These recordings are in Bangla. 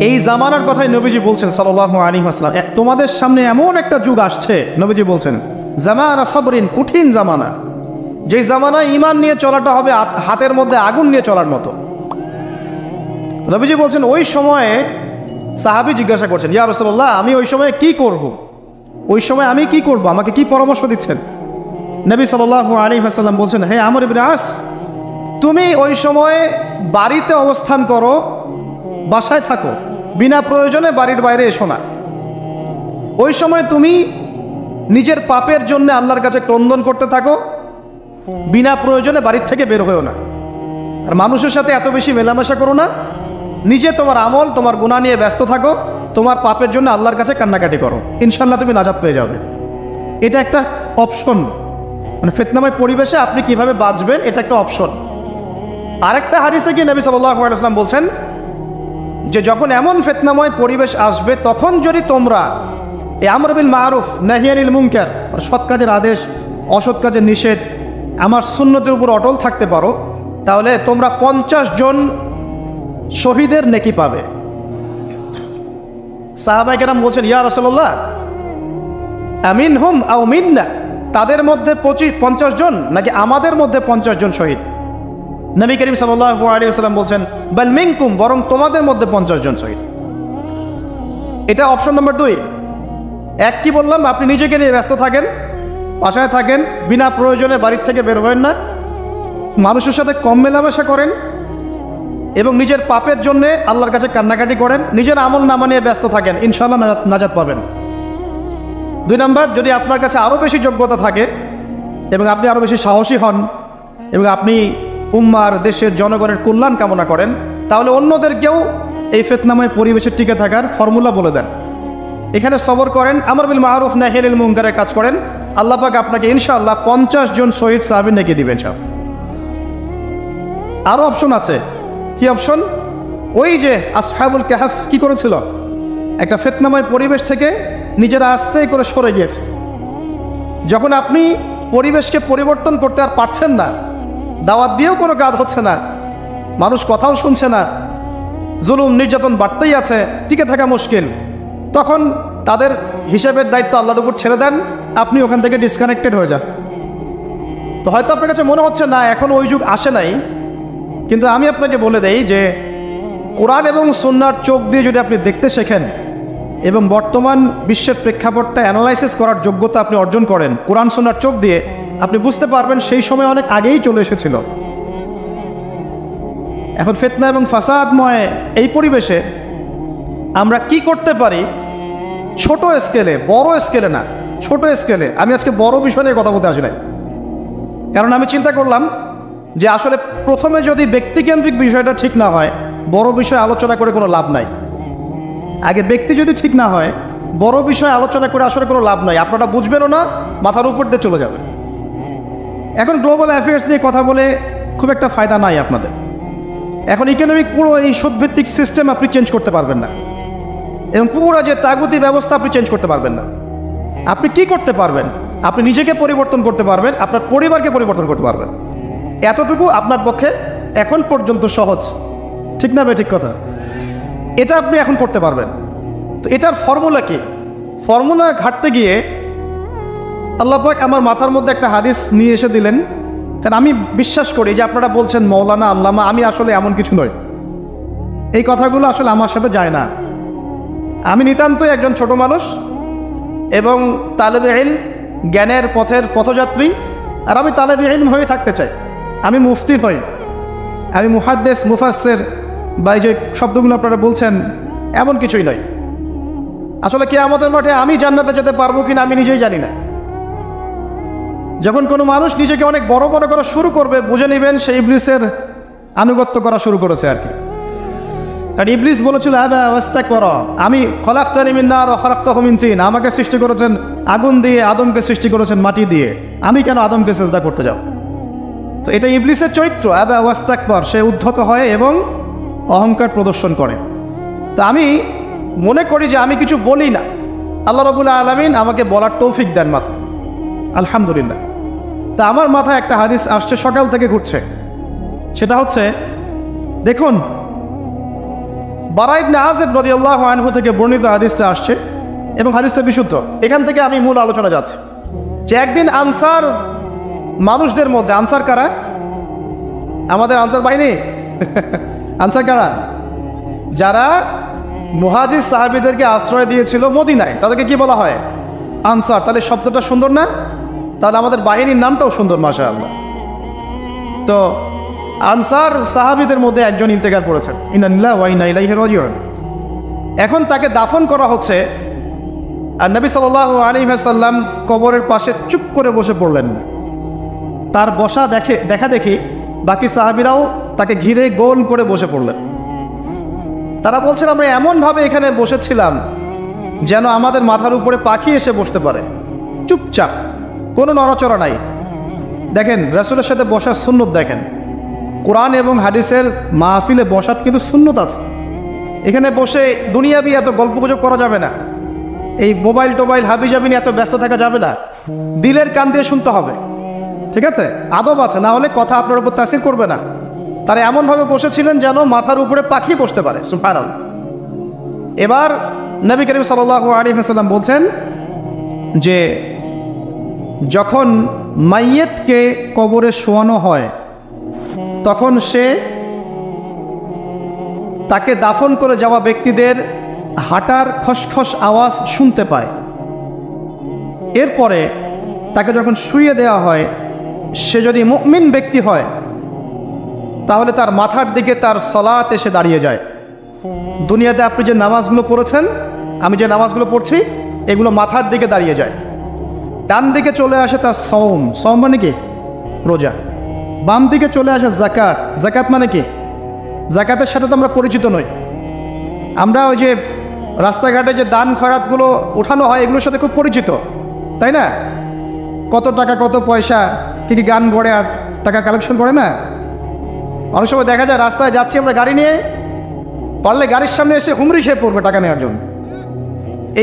এই জামানার কথাই নবীজি বলছেন সাল্লাল্লাহু আলাইহি ওয়াসাল্লাম, তোমাদের সামনে এমন একটা যুগ আসছে, নবীজি বলছেন জামানা সবরিন, কঠিন জামানা, যে জামানায় ঈমান নিয়ে চলাটা হবে হাতের মধ্যে আগুন নিয়ে চলার মতো। নবীজি বলছেন ওই সময়ে সাহাবী জিজ্ঞাসা করছেন, ইয়া রাসূলুল্লাহ, আমি ওই সময়ে কি করব? ওই সময় আমি কি করব, আমাকে কি পরামর্শ দিচ্ছেন? নবী সাল্লাল্লাহু আলাইহি ওয়াসাল্লাম বলছেন, হে আমর ইবনে আস, তুমি ওই সময়ে বাড়িতে অবস্থান করো, বাসায় থাকো, বিনা প্রয়োজনে বাড়ির বাইরে এসো না। ওই সময় তুমি নিজের পাপের জন্য আল্লাহর কাছে ক্রন্দন করতে থাকো, বিনা প্রয়োজনে বাড়ির থেকে বের হয়েও না। আর মানুষের সাথে এত বেশি মেলামেশা করো না, নিজে তোমার আমল, তোমার গুনাহ নিয়ে ব্যস্ত থাকো, তোমার পাপের জন্য আল্লাহর কাছে কান্নাকাটি করো, ইনশাল্লাহ তুমি নাজাত পেয়ে যাবে। এটা একটা অপশন, মানে ফিতনাময় পরিবেশে আপনি কিভাবে বাঁচবেন, এটা একটা অপশন। আরেকটা হাদিসে গিয়ে নবী সাল্লাল্লাহু আলাইহি ওয়াসাল্লাম বলছেন যে যখন এমন ফিতনাময় পরিবেশ আসবে, তখন যদি তোমরা এই আমর বিল মারুফ নাহি আনিল মুনকার, সৎ কাজের আদেশ, অসৎ কাজের নিষেধ, আমার সুন্নতের উপর অটল থাকতে পারো, তাহলে তোমরা 50 জন শহীদের নেকি পাবে। সাহাবায়ে কেরাম বলছেন, ইয়া রাসূলুল্লাহ, আমিনহুম আও মিন্না, তাদের মধ্যে 50 জন নাকি আমাদের মধ্যে 50 জন শহীদ? নবী করিম সাল্লাল্লাহু আলাইহি ওয়াসাল্লাম বলছেন, বাল মিনকুম, বরং তোমাদের মধ্যে 50 জন শহীদ। এটা অপশন নম্বর 2। এক কি বললাম, আপনি নিজেকে নিয়ে ব্যস্ত থাকেন, বাসায় থাকেন, বিনা প্রয়োজনে বাড়ির থেকে বের হবেন না, মানুষের সাথে কম মেলামেশা করেন এবং নিজের পাপের জন্যে আল্লাহর কাছে কান্নাকাটি করেন, নিজের আমল নামা নিয়ে ব্যস্ত থাকেন, ইনশাআল্লাহ নাজাত পাবেন। 2 নম্বর, যদি আপনার কাছে আরও বেশি যোগ্যতা থাকে এবং আপনি আরও বেশি সাহসী হন এবং আপনি উম্মার, দেশের জনগণের কল্যাণ কামনা করেন, তাহলে অন্যদেরকেও এই ফিতনাময় পরিবেশে টিকে থাকার ফর্মুলা বলে দেন। এখানে সবর করেন, আমর বিল মারুফ নাহি আনিল মুনকারের কাজ করেন, আল্লাহ পাক আপনাকে ইনশাআল্লাহ 50 জন শহীদ সাহাবী নেকি দিবেন সব। আরও অপশন আছে। কি অপশন? ওই যে আসহাবুল কাহফ কি করেছিল, একটা ফিতনাময় পরিবেশ থেকে নিজেরা আস্তে করে সরে গিয়েছে। যখন আপনি পরিবেশকে পরিবর্তন করতে আর পারছেন না, দাওয়াত দিয়েও কোনো কাজ হচ্ছে না, মানুষ কথাও শুনছে না, জুলুম নির্যাতন বাড়তেই আছে, টিকে থাকা মুশকিল, তখন তাদের হিসাবের দায়িত্ব আল্লাহর উপর ছেড়ে দেন, আপনি ওখান থেকে ডিসকানেক্টেড হয়ে যান। তো হয়তো আপনার কাছে মনে হচ্ছে না এখন ওই যুগ আসে নাই, কিন্তু আমি আপনাকে বলে দেই যে কোরআন এবং সুন্নাহর চোখ দিয়ে যদি আপনি দেখতে শেখেন এবং বর্তমান বিশ্বের প্রেক্ষাপটটা অ্যানালাইসিস করার যোগ্যতা আপনি অর্জন করেন কোরআন সুন্নাহর চোখ দিয়ে, আপনি বুঝতে পারবেন সেই সময় অনেক আগেই চলে এসেছিল। এখন ফিতনা এবং ফাসাদময় এই পরিবেশে আমরা কি করতে পারি, ছোট স্কেলে, বড় স্কেলে না, ছোট স্কেলে। আমি আজকে বড় বিষয় নিয়ে কথা বলতে আসি নাই, কারণ আমি চিন্তা করলাম যে আসলে প্রথমে যদি ব্যক্তিকেন্দ্রিক বিষয়টা ঠিক না হয়, বড় বিষয় আলোচনা করে কোনো লাভ নাই। আগে ব্যক্তি যদি ঠিক না হয়, বড় বিষয় আলোচনা করে আসলে কোনো লাভ নাই, আপনারা বুঝবেনও না, মাথার উপর দিয়ে চলে যাবে। এখন গ্লোবাল অ্যাফেয়ার্স নিয়ে কথা বলে খুব একটা ফায়দা নাই আপনাদের। এখন ইকোনমিক পুরো এই সুদভিত্তিক সিস্টেম আপনি চেঞ্জ করতে পারবেন না, এবং পুরো যে তাগুতি ব্যবস্থা আপনি চেঞ্জ করতে পারবেন না। আপনি কি করতে পারবেন? আপনি নিজেকে পরিবর্তন করতে পারবেন, আপনার পরিবারকে পরিবর্তন করতে পারবেন। এতটুকু আপনার পক্ষে এখন পর্যন্ত সহজ, ঠিক না ভাই? ঠিক কথা। এটা আপনি এখন করতে পারবেন। তো এটার ফর্মুলা কি? ফর্মুলা ঘাটতে গিয়ে আল্লাহ পাক আমার মাথার মধ্যে একটা হাদিস নিয়ে এসে দিলেন। কারণ আমি বিশ্বাস করি যে আপনারা বলছেন মৌলানা, আল্লামা, আমি আসলে এমন কিছু নই, এই কথাগুলো আসলে আমার সাথে যায় না। আমি নিতান্তই একজন ছোট মানুষ এবং তালেবে ইলম, জ্ঞানের পথের পথযাত্রী, আর আমি তালেবে ইলম হয়ে থাকতে চাই। আমি মুফতি নই, আমি মুহাদ্দিস, মুফাসসির বা এই যে শব্দগুলো আপনারা বলছেন, এমন কিছুই নয়। আসলে কিয়ামতের মাঠে আমি জান্নাতে যেতে পারবো কিনা আমি নিজেই জানি না। যখন কোনো মানুষ নিজেকে অনেক বড় বড় করা শুরু করবে, বুঝে নেবেন সে ইবলিসের আনুগত্য করা শুরু করেছে আর কি। কারণ ইবলিস বলেছিল, আমি খলাকতানি মিন নার ওয়া খলাকতাহু মিন তিন, আমাকে সৃষ্টি করেছেন আগুন দিয়ে, আদমকে সৃষ্টি করেছেন মাটি দিয়ে, আমি কেন আদমকে সিজদা করতে যাব? তো এটা ইবলিসের চরিত্র, আবা ওয়াস্তাকবার, সে উদ্ধত হয় এবং অহংকার প্রদর্শন করে। তো আমি মনে করি যে আমি কিছু বলি না, আল্লাহ রাব্বুল আলামিন আমাকে বলার তৌফিক দেন মাত্র, আলহামদুলিল্লাহ। তা আমার মাথায় একটা হাদিস আসছে, সকাল থেকে ঘুরছে। সেটা হচ্ছে, দেখুন বারা ইবনে আযিব রাদিয়াল্লাহু আনহু থেকে বর্ণিত হাদিসটা আসছে এবং হাদিসটা বিশুদ্ধ। এখান থেকে আমি মূল আলোচনা যাচ্ছি যে একদিন আনসার মানুষদের মধ্যে, আনসার কারা? আমাদের আনসার বাহিনী আনসার কারা? যারা মুহাজির সাহাবীদেরকে আশ্রয় দিয়েছিল মদিনায়, তাদেরকে কি বলা হয়? আনসার। তাহলে শব্দটা সুন্দর না? তাহলে আমাদের বাহিনীর নামটাও সুন্দর, মাশাআল্লাহ। তো আনসার সাহাবীদের মধ্যে একজন ইন্তেকাল করেছেন, ইন্না লিল্লাহি ওয়া ইন্না ইলাইহি রাজিউন। এখন তাকে দাফন করা হচ্ছে, আর নবী সাল্লাল্লাহু আলাইহি ওয়াসাল্লাম কবরের পাশে চুপ করে বসে পড়লেন। তার বসা দেখা দেখি বাকি সাহাবীরাও তাকে ঘিরে গোল করে বসে পড়লেন। তারা বলছেন, আমরা এমনভাবে এখানে বসেছিলাম যেন আমাদের মাথার উপরে পাখি এসে বসতে পারে, চুপচাপ, কোনো নড়াচড়া নাই। দেখেন রাসূলের সাথে বসার সুন্নত, দেখেন কোরআন এবং হাদিসের মাহফিলে বসার কিন্তু সুন্নত আছে। এখানে বসে দুনিয়াবি এত গল্পগুজব করা যাবে না, এই মোবাইল টোবাইল হাবিজাবি নিয়ে এত ব্যস্ত থাকা যাবে না, দিলের কান দিয়ে শুনতে হবে, ঠিক আছে? আদব আছে, না হলে কথা আপনার উপর তাসির করবে না। তারা এমনভাবে বসেছিলেন যেন মাথার উপরে পাখি বসতে পারে, সুবহানাল্লাহ। এবার নবী করিম সাল্লাল্লাহু আলাইহি ওয়াসাল্লাম বলছেন যে যখন মাইয়েতকে কবরে শোয়ানো হয় তখন সে তাকে দাফন করে যাওয়া ব্যক্তিদের হাঁটার খসখস আওয়াজ শুনতে পায়। এরপরে তাকে যখন শুইয়ে দেওয়া হয়, সে যদি মুমিন ব্যক্তি হয় তাহলে তার মাথার দিকে তার সলাত এসে দাঁড়িয়ে যায়। দুনিয়াতে আপনি যে নামাজগুলো পড়েছেন, আমি যে নামাজগুলো পড়ছি, এগুলো মাথার দিকে দাঁড়িয়ে যায়। ডান দিকে চলে আসে তার সওম, সওম মানে কি? রোজা। বাম দিকে চলে আসে যাকাত, যাকাত মানে কি? যাকাতের সাথে তো আমরা পরিচিত নই। আমরা ওই যে রাস্তাঘাটে যে দান খয়রাতগুলো উঠানো হয়, এগুলোর সাথে খুব পরিচিত, তাই না? কত টাকা, কত পয়সা, কি কি গান গড়ে আর টাকা কালেকশন করে না? অনেক সময় দেখা যায় রাস্তায় যাচ্ছি আমরা গাড়ি নিয়ে, পারলে গাড়ির সামনে এসে হুমড়ি খেয়ে পড়বে টাকা নেওয়ার জন্য।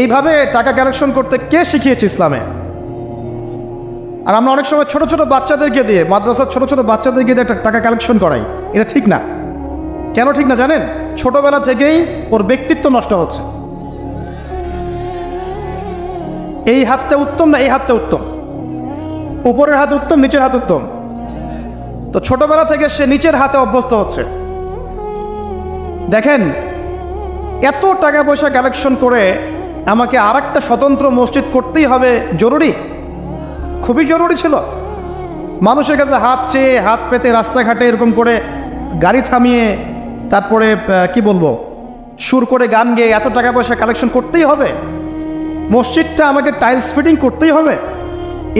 এইভাবে টাকা কালেকশন করতে কে শিখিয়েছে ইসলামে? আর আমরা অনেক সময় ছোট ছোট বাচ্চাদেরকে দিয়ে, মাদ্রাসার ছোট ছোট বাচ্চাদেরকে দিয়ে টাকা কালেকশন করাই। এটা ঠিক না। কেন ঠিক না জানেন? ছোটবেলা থেকেই ওর ব্যক্তিত্ব নষ্ট হচ্ছে। এই হাতটা উত্তম না এই হাতটা উত্তম? উপরের হাত উত্তম, নিচের হাত উত্তম? তো ছোটবেলা থেকে সে নিচের হাতে অভ্যস্ত হচ্ছে। দেখেন, এত টাকা পয়সা কালেকশন করে আমাকে আর একটা স্বতন্ত্র মসজিদ করতেই হবে জরুরি? খুবই জরুরি ছিল। মানুষের কাছে হাত চেয়ে, হাত পেতে রাস্তাঘাটে এরকম করে গাড়ি থামিয়ে, তারপরে কি বলবো, সুর করে গান গেয়ে এত টাকা পয়সা কালেকশন করতেই হবে? মসজিদটা আমাকে টাইলস ফিটিং করতেই হবে?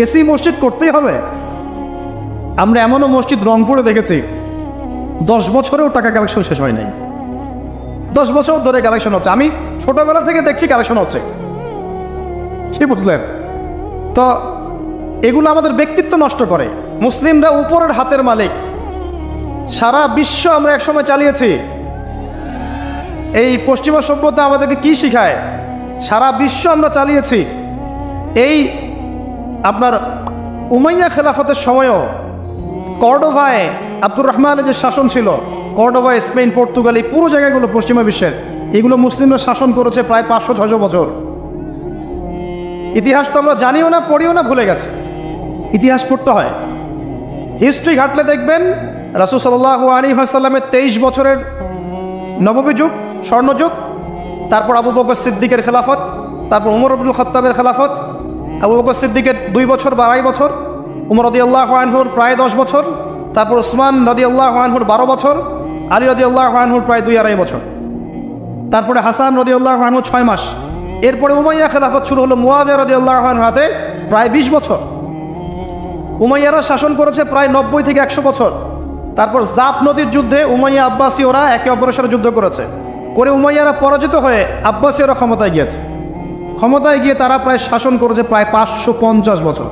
এসি মসজিদ করতেই হবে? আমরা এমনও মসজিদ রংপুরে দেখেছি 10 বছরেও টাকা কালেকশন শেষ হয় নাই। 10 বছর ধরে কালেকশন হচ্ছে। আমি ছোটবেলা থেকে দেখছি কালেকশন হচ্ছে। কি বুঝলেন? তো এগুলো আমাদের ব্যক্তিত্ব নষ্ট করে। মুসলিমরা উপরের হাতের মালিক। সারা বিশ্ব আমরা একসময় চালিয়েছি। এই পশ্চিমা সভ্যতা আমাদেরকে কি শিখায়? সারা বিশ্ব আমরা চালিয়েছি। এই আপনার উমাইয়া খেলাফতের সময়ও কর্ডোভায় আব্দুর রহমানের যে শাসন ছিল, কর্ডোভায়, স্পেন, পর্তুগাল, এই পুরো জায়গাগুলো পশ্চিমা বিশ্বের, এগুলো মুসলিমরা শাসন করেছে প্রায় 500-600 বছর। ইতিহাস তো আমরা জানিও না, পড়িও না, ভুলে গেছে। ইতিহাস পড়তে হয়। হিস্ট্রি ঘাটলে দেখবেন রাসূল সাল্লাল্লাহু আলাইহি ওয়াসাল্লামের 23 বছরের নববী যুগ, স্বর্ণযুগ, তারপর আবু বকর সিদ্দিকের খেলাফত, তারপর উমর ইবনুল খাত্তাবের খেলাফত, আবু বকর সিদ্দিকের 2 বছর বা 2.5 বছর, উমর রাদিয়াল্লাহু আনহুর প্রায় 10 বছর, তারপর উসমান রাদিয়াল্লাহু আনহুর 12 বছর, আলী রাদিয়াল্লাহু আনহুর প্রায় 2-2.5 বছর, তারপরে হাসান রাদিয়াল্লাহু আনহু 6 মাস। এরপরে উমাইয়া খেলাফত শুরু হলো মুয়াবিয়া রাদিয়াল্লাহু আনহুর হাতে, প্রায় 20 বছর। উমাইয়ারা শাসন করেছে প্রায় 90 থেকে 100 বছর। তারপর জাপ নদীর যুদ্ধে উমাইয়া আব্বাসী ওরা একে অপরের সাথে যুদ্ধ করেছে, করে উমাইয়ারা পরাজিত হয়ে আব্বাসীয়রা ক্ষমতায় গিয়েছে। ক্ষমতায় গিয়ে তারা প্রায় শাসন করেছে প্রায় 550 বছর।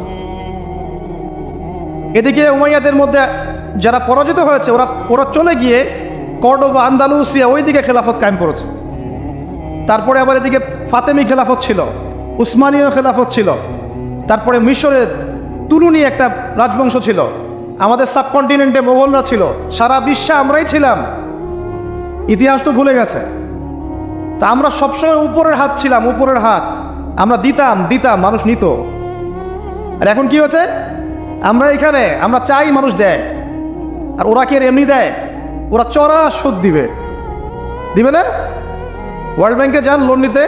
এদিকে উমাইয়াদের মধ্যে যারা পরাজিত হয়েছে ওরা চলে গিয়ে কর্ডোবা, আন্দালুসিয়া, ওই দিকে খেলাফত কায়েম করেছে। তারপরে আবার এদিকে ফাতেমি খেলাফত ছিল, উসমানীয় খেলাফত ছিল, তারপরে মিশরের তুলুনি একটা রাজবংশ ছিল, আমাদের সাবকন্টিনেন্টে মোগলরা ছিল, সারা বিশ্বে আমরাই ছিলাম। ইতিহাস তো ভুলে গেছে। তা আমরা সবসময় উপরের হাত ছিলাম, উপরের হাত আমরা দিতাম দিতাম, মানুষ নিত। আর এখন কি হচ্ছে, আমরা এখানে আমরা চাই মানুষ দেয়, আর ওরা কি এমনি দেয়? ওরা চড়া সুদ দিবে, দিবে না? ওয়ার্ল্ড ব্যাংকে যান লোন নিতে,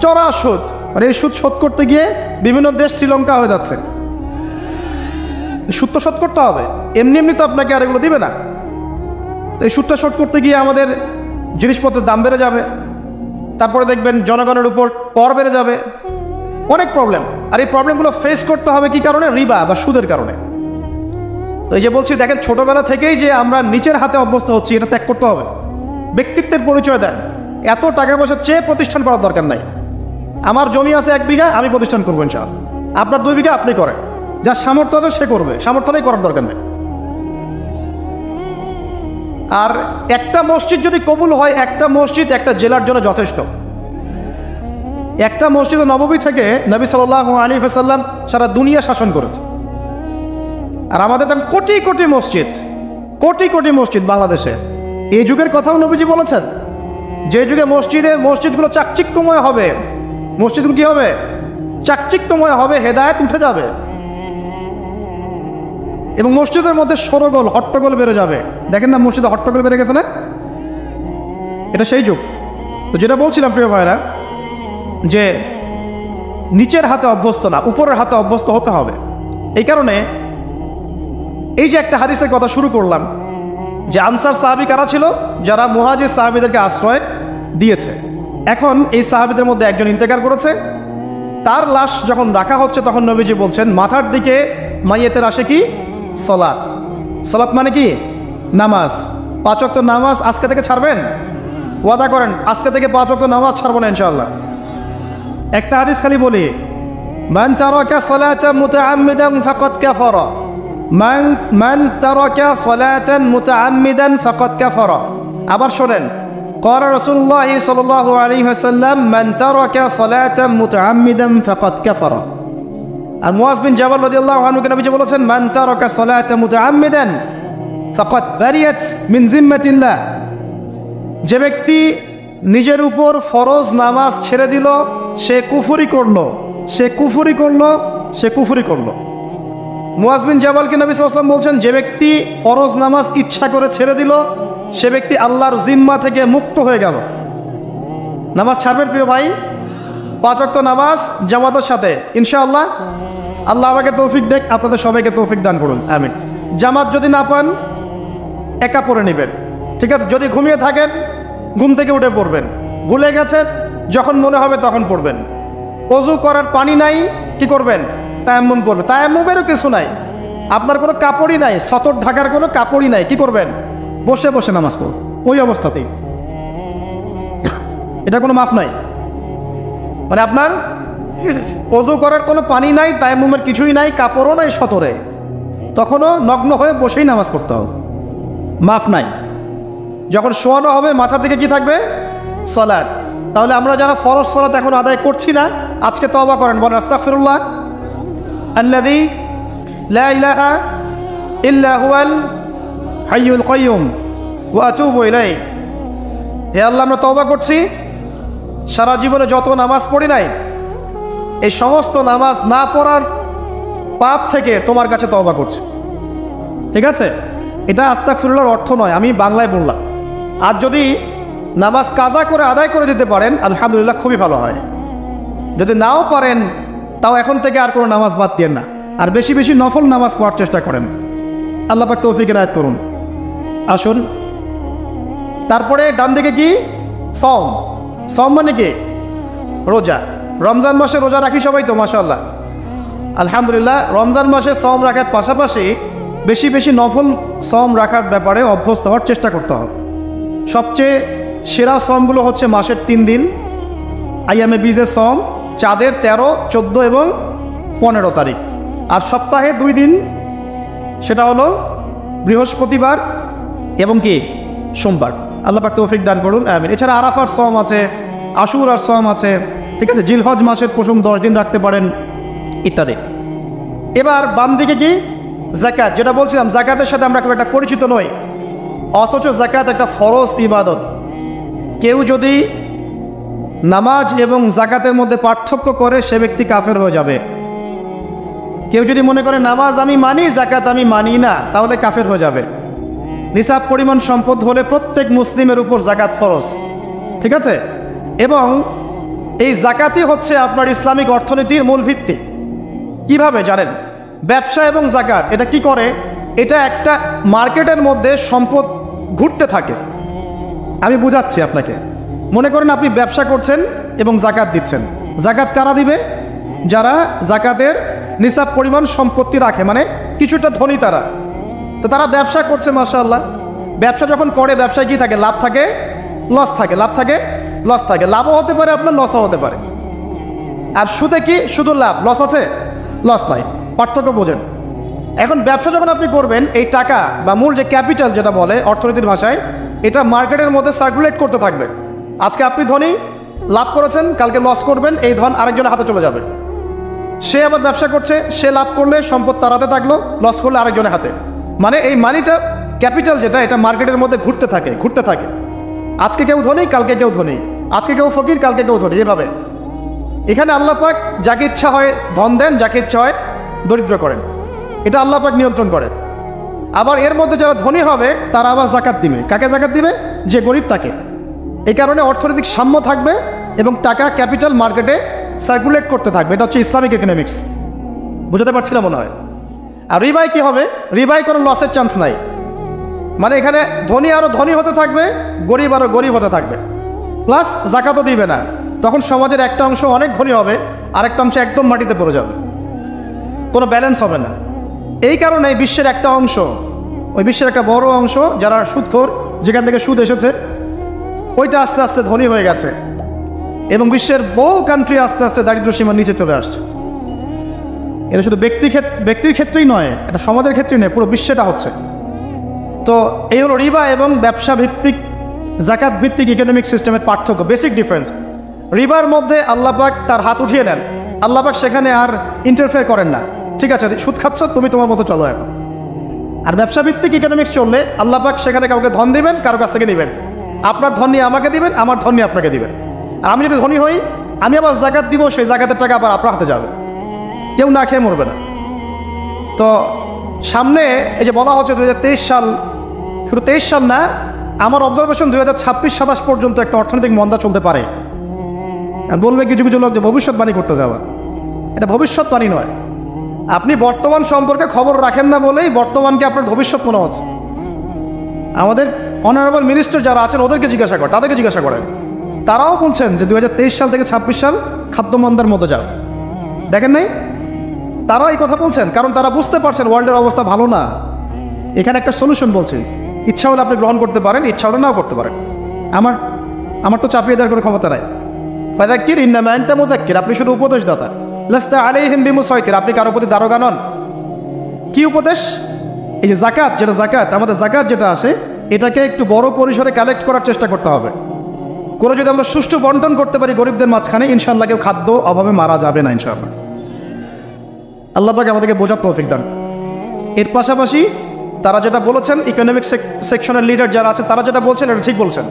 চড়া সুদ, আর এই সুদ শোধ করতে গিয়ে বিভিন্ন দেশ শ্রীলঙ্কা হয়ে যাচ্ছে। সুদ তো শোধ করতে হবে, এমনি এমনি তো আপনাকে আর এগুলো দিবে না। তো এই সুদটা শোধ করতে গিয়ে আমাদের জিনিসপত্রের দাম বেড়ে যাবে, তারপরে দেখবেন জনগণের উপর কর বেড়ে যাবে, অনেক প্রবলেম। আর এই প্রবলেমগুলো ফেস করতে হবে কি কারণে? রিবা বা সুদের কারণে। তো এই যে বলছি, দেখেন ছোটবেলা থেকেই যে আমরা নিচের হাতে অভ্যস্ত হচ্ছি, এটা ত্যাগ করতে হবে। ব্যক্তিত্বের পরিচয় দেন। এত টাকা পয়সা চেয়ে প্রতিষ্ঠান করার দরকার নাই। আমার জমি আছে 1 বিঘা, আমি প্রতিষ্ঠান করবো ইনশাআল্লাহ। আপনার 2 বিঘা আপনি করেন, যার সামর্থ্য আছে সে করবে, সামর্থ্য নেই করার দরকার নেই। আর একটা মসজিদ যদি কবুল হয়, একটা মসজিদ একটা জেলার জন্য যথেষ্ট। একটা মসজিদ নববী থেকে নবী সাল্লাল্লাহু আলাইহি ওয়াসাল্লাম সারা দুনিয়া শাসন করেছে। আর আমাদের তো কোটি কোটি মসজিদ, কোটি কোটি মসজিদ বাংলাদেশে। এই যুগের কথাও নবীজি বলেছেন, যে যুগে মসজিদগুলো চাকচিক্যময় হবে, মসজিদগুলো কি হবে? চাকচিক্যময় হবে, হেদায়েত উঠে যাবে, এবং মসজিদের মধ্যে সরগোল হট্টগোল বেড়ে যাবে। দেখেন না মসজিদে হট্টগোল বেড়ে গেছে না? এটা সেই যুগ। তো যেটা বলছিলাম প্রিয় ভাইরা, যে নিচের হাতে অভ্যস্ত না, উপরের হাতে অভ্যস্ত হতে হবে। এই কারণে এই যে একটা হাদিসের কথা শুরু করলাম, যে আনসার সাহাবী কারা ছিল? যারা মুহাজির সাহাবীদেরকে আশ্রয় দিয়েছে। এখন এই সাহাবীদের মধ্যে একজন ইন্তেকাল করেছে, তার লাশ যখন রাখা হচ্ছে তখন নবীজি বলছেন, মাথার দিকে মাইয়েতের আসে কি? সলাত। সলাত মানে কি? নামাজ। 5 ওয়াক্ত নামাজ আজকে থেকে ছাড়বেন? ওয়াদা করেন আজকে থেকে 5 ওয়াক্ত নামাজ ছাড়বো না ইনশাআল্লাহ। একটা হাদিস খালি বলি, মান তারাকা সালাতান মুতাআম্মিদান ফাকাদ কাফারা, মান তারাকা সালাতান মুতাআম্মিদান ফাকাদ কাফারা। আবার শোনেন, ক্বালা রাসূলুল্লাহ সাল্লাল্লাহু আলাইহি ওয়াসাল্লাম, মান তারাকা সালাতান মুতাআম্মিদান ফাকাদ কাফারা। আর মুআজ বিন জাবাল রাদিয়াল্লাহু আনহু নবীজি বলেছেন, মান তারাকা সালাতান মুতাআম্মিদান ফাকাদ বারিয়াত মিন জিম্মাতিল্লাহ। যে ব্যক্তি নিজের উপর ফরজ নামাজ ছেড়ে দিল, সে কুফরি করলো, সে কুফরি করলো, সে কুফরি করলো। মুআজ বিন জাবালকে নবী সাল্লাল্লাহু আলাইহি ওয়াসাল্লাম বলছেন, যে ব্যক্তি ফরজ নামাজ ইচ্ছা করে ছেড়ে দিল, সে ব্যক্তি আল্লাহর জিম্মা থেকে মুক্ত হয়ে গেল। নামাজ ছাড়বেন প্রিয় ভাই, 5 ওয়াক্ত নামাজ জামাতের সাথে ইনশাআল্লাহ। আল্লাহ আমাকে তৌফিক দেখ, আপনাদের সবাইকে তৌফিক দান করুন, আমিন। জামাত যদি না পান, একা পড়ে নেবেন, ঠিক আছে? যদি ঘুমিয়ে থাকেন, ঘুম থেকে উঠে পড়বেন। ভুলে গেছেন, যখন মনে হবে তখন পড়বেন। ওযু করার পানি নাই, কি করবেন? তায়াম্মুম করবেন। তায়াম্মুমেরও কিছু নাই, আপনার কোনো কাপড়ই নাই, সতর ঢাকার কোনো কাপড়ই নাই, কি করবেন? বসে বসে নামাজ পড়ুন, ওই অবস্থাতেই। এটা কোনো মাফ নাই। মানে আপনার ওযু করার কোনো পানি নাই, তায়াম্মুমের কিছুই নাই, কাপড়ও নাই সতরে, তখনও নগ্ন হয়ে বসেই নামাজ পড়তে হবে, মাফ নাই। যখন শোয়ানো হবে মাথার দিকে কি থাকবে? সালাত। তাহলে আমরা যারা ফরজ সালাত এখন আদায় করছি না, আজকে তওবা করেন, বলেন আস্তাগফিরুল্লাহ আল্লাযী লা ইলাহা ইল্লা হুয়াল হাইয়ুল কাইয়্যুম ওয়া আতুবু ইলাইহি। হে আল্লাহ, আমরা তওবা করছি, সারা জীবনে যত নামাজ পড়ি নাই, এই সমস্ত নামাজ না পড়ার পাপ থেকে তোমার কাছে তওবা করছি। ঠিক আছে? এটা আস্তাগফিরুল্লাহর অর্থ নয়, আমি বাংলায় বললাম। আর যদি নামাজ কাজা করে আদায় করে দিতে পারেন, আলহামদুলিল্লাহ, খুবই ভালো হয়। যদি নাও পারেন, তাও এখন থেকে আর কোনো নামাজ বাদ দিয়েন না, আর বেশি বেশি নফল নামাজ পড়ার চেষ্টা করেন। আল্লাহ পাক তৌফিক এনায়েত করুন। আসুন, তারপরে ডান দিকে কি? সওম। সওম মানে কি? রোজা। রমজান মাসে রোজা রাখি সবাই তো, মাশাআল্লাহ, আলহামদুলিল্লাহ। রমজান মাসে সওম রাখার পাশাপাশি বেশি বেশি নফল সওম রাখার ব্যাপারে অভ্যস্ত হওয়ার চেষ্টা করতে হবে। সবচেয়ে সেরা সওমগুলো হচ্ছে মাসের 3 দিন, আইয়ামে বীজের সওম, চাঁদের 13, 14 এবং 15 তারিখ। আর সপ্তাহে 2 দিন, সেটা হলো বৃহস্পতিবার এবং কি? সোমবার। আল্লাহ পাক তৌফিক দান করুন, আমিন। এছাড়া আরাফার সওম আছে, আশুরার সওম আছে, ঠিক আছে? জিলহজ মাসের প্রথম 10 দিন রাখতে পারেন, ইত্যাদি। এবার বাম দিকে কি? যাকাত। যেটা বলছিলাম, যাকাতের সাথে আমরা খুব একটা পরিচিত নই, অথচ যাকাত একটা ফরজ ইবাদত। কেউ যদি নামাজ এবং জাকাতের মধ্যে পার্থক্য করে সে ব্যক্তি কাফের হয়ে যাবে। কেউ যদি মনে করে নামাজ আমি মানি, জাকাত আমি মানি না, তাহলে কাফের হয়ে যাবে। নিসাব পরিমাণ সম্পদ হলে প্রত্যেক মুসলিমের উপর জাকাত ফরজ, ঠিক আছে? এবং এই জাকাতই হচ্ছে আপনার ইসলামিক অর্থনীতির মূল ভিত্তি। কিভাবে জানেন? ব্যবসা এবং জাকাত এটা কি করে? এটা একটা মার্কেটের মধ্যে সম্পদ ঘুরতে থাকে। আমি বুঝাচ্ছি আপনাকে। মনে করেন আপনি ব্যবসা করছেন এবং জাকাত দিচ্ছেন। জাকাত কারা দিবে? যারা জাকাতের নিসাব পরিমাণ সম্পত্তি রাখে, মানে কিছুটা ধনী তারা। তো তারা ব্যবসা করছে, মাশাআল্লাহ। ব্যবসা যখন করে, ব্যবসায় কি থাকে? লাভ থাকে, লস থাকে, লাভ থাকে, লস থাকে। লাভও হতে পারে আপনার, লসও হতে পারে। আর সুদে কি? শুধু লাভ, লস আছে? লস নাই। পার্থক্য বোঝেন। এখন ব্যবসা যখন আপনি করবেন, এই টাকা বা মূল যে ক্যাপিটাল যেটা বলে অর্থনীতির ভাষায়, এটা মার্কেটের মধ্যে সার্কুলেট করতে থাকবে। আজকে আপনি ধনী, লাভ করেছেন, কালকে লস করবেন, এই ধন আরেকজনের হাতে চলে যাবে। সে আবার ব্যবসা করছে, সে লাভ করলে সম্পদ তার হাতে থাকলো, লস করলে আরেকজনের হাতে। মানে এই মানিটা, ক্যাপিটাল যেটা, এটা মার্কেটের মধ্যে ঘুরতে থাকে, ঘুরতে থাকে। আজকে কেউ ধনী, কালকে কেউ ধনী, আজকে কেউ ফকির, কালকে কেউ ধনী, এভাবে। এখানে আল্লাহ পাক যাকে ইচ্ছা হয় ধন দেন, যাকে ইচ্ছা হয় দরিদ্র করেন। এটা আল্লাহ পাক নিয়ন্ত্রণ করেন। আবার এর মধ্যে যারা ধনী হবে তারা আবার জাকাত দিবে। কাকে জাকাত দিবে? যে গরিব তাকে। এই কারণে অর্থনৈতিক সাম্য থাকবে এবং টাকা, ক্যাপিটাল মার্কেটে সার্কুলেট করতে থাকবে। এটা হচ্ছে ইসলামিক ইকোনমিক্স। বুঝতে পারছিলাম মনে হয়। আর রিবাই কি হবে? রিবাই কোনো লসের চান্স নাই। মানে এখানে ধনী আরও ধনী হতে থাকবে, গরিব আরও গরিব হতে থাকবে, প্লাস জাকাতও দিবে না। তখন সমাজের একটা অংশ অনেক ধনী হবে, আরেকটা অংশ একদম মাটিতে পড়ে যাবে, কোনো ব্যালেন্স হবে না। এই কারণে বিশ্বের একটা অংশ, ওই বিশ্বের একটা বড় অংশ যারা সুদখোর, যেখান থেকে সুদ এসেছে, ওইটা আস্তে আস্তে ধনী হয়ে গেছে এবং বিশ্বের বহু কান্ট্রি আস্তে আস্তে দারিদ্র সীমার নিচে চলে আসছে। এটা শুধু ব্যক্তির ক্ষেত্রেই নয়, এটা সমাজের ক্ষেত্রেই নয়, পুরো বিশ্বেটা হচ্ছে। তো এই হলো রিবা এবং ব্যবসা ভিত্তিক, জাকাত ভিত্তিক ইকোনমিক সিস্টেমের পার্থক্য, বেসিক ডিফারেন্স। রিবার মধ্যে আল্লাহ পাক তার হাত উঠিয়ে নেন, আল্লাহ পাক সেখানে আর ইন্টারফেয়ার করেন না। ঠিক আছে, সুদ খাচ্ছ, তুমি তোমার মতো চলো এখন। আর ব্যবসা ভিত্তিক ইকোনমিক্স চললে আল্লাহ পাক সেখানে কাউকে ধন দিবেন, কারো কাছ থেকে নেবেন। আপনার ধন নিয়ে আমাকে দিবেন, আমার ধন নিয়ে আপনাকে দিবেন। আর আমি যদি ধনী হই, আমি আবার জাকাত দিব, সেই জাকাতের টাকা আবার আপনার হাতে যাবে, কেউ না খেয়ে মরবে না। তো সামনে এই যে বলা হচ্ছে 2023 সাল, শুধু 23 সাল না, আমার অবজারভেশন 2026-27 পর্যন্ত একটা অর্থনৈতিক মন্দা চলতে পারে। আর বলবে কিছু কিছু লোক যে ভবিষ্যৎবাণী করতে যাওয়া, এটা ভবিষ্যৎবাণী নয়। আপনি বর্তমান সম্পর্কে খবর রাখেন না বলেই বর্তমানকে আপনার ভবিষ্যৎ মনে হচ্ছে। আমাদের অনারেবল মিনিস্টার যারা আছেন ওদেরকে জিজ্ঞাসা করেন, তাদেরকে জিজ্ঞাসা করেন, তারাও বলছেন যে 2023 সাল থেকে 26 সাল খাদ্যমন্দার মতো যাও। দেখেন নাই? তারাও এই কথা বলছেন কারণ তারা বুঝতে পারছেন ওয়ার্ল্ডের অবস্থা ভালো না। এখানে একটা সলিউশন বলছি, ইচ্ছা হলে আপনি গ্রহণ করতে পারেন, ইচ্ছা হলে নাও করতে পারেন। আমার তো চাপিয়ে দেওয়ার কোনো ক্ষমতা নাই। ফাযাক্কির ইন্নামা আনতা মুযাক্কির, আপনি শুধু উপদেশদাতা। লাস্তা আলাইহিম বিমুসাইতির, আপনি কারো প্রতি দারোগা নন। কি উপদেশ? এই যে জাকাত, যেটা জাকাত, আমাদের জাকাত যেটা আসে, এটাকে একটু বড় পরিসরে কালেক্ট করার চেষ্টা করতে হবে। করে যদি আমরা সুষ্ঠু বন্টন করতে পারি গরিবদের মাঝখানে, ইনশাআল্লাহ কেউ খাদ্য অভাবে মারা যাবে না ইনশাআল্লাহ। আল্লাহ পাক আমাদেরকে বোঝার তৌফিক দান। এর পাশাপাশি তারা যেটা বলেছেন, ইকোনমিক সেকশনের লিডার যারা আছে তারা যেটা বলছেন এটা ঠিক বলছেন।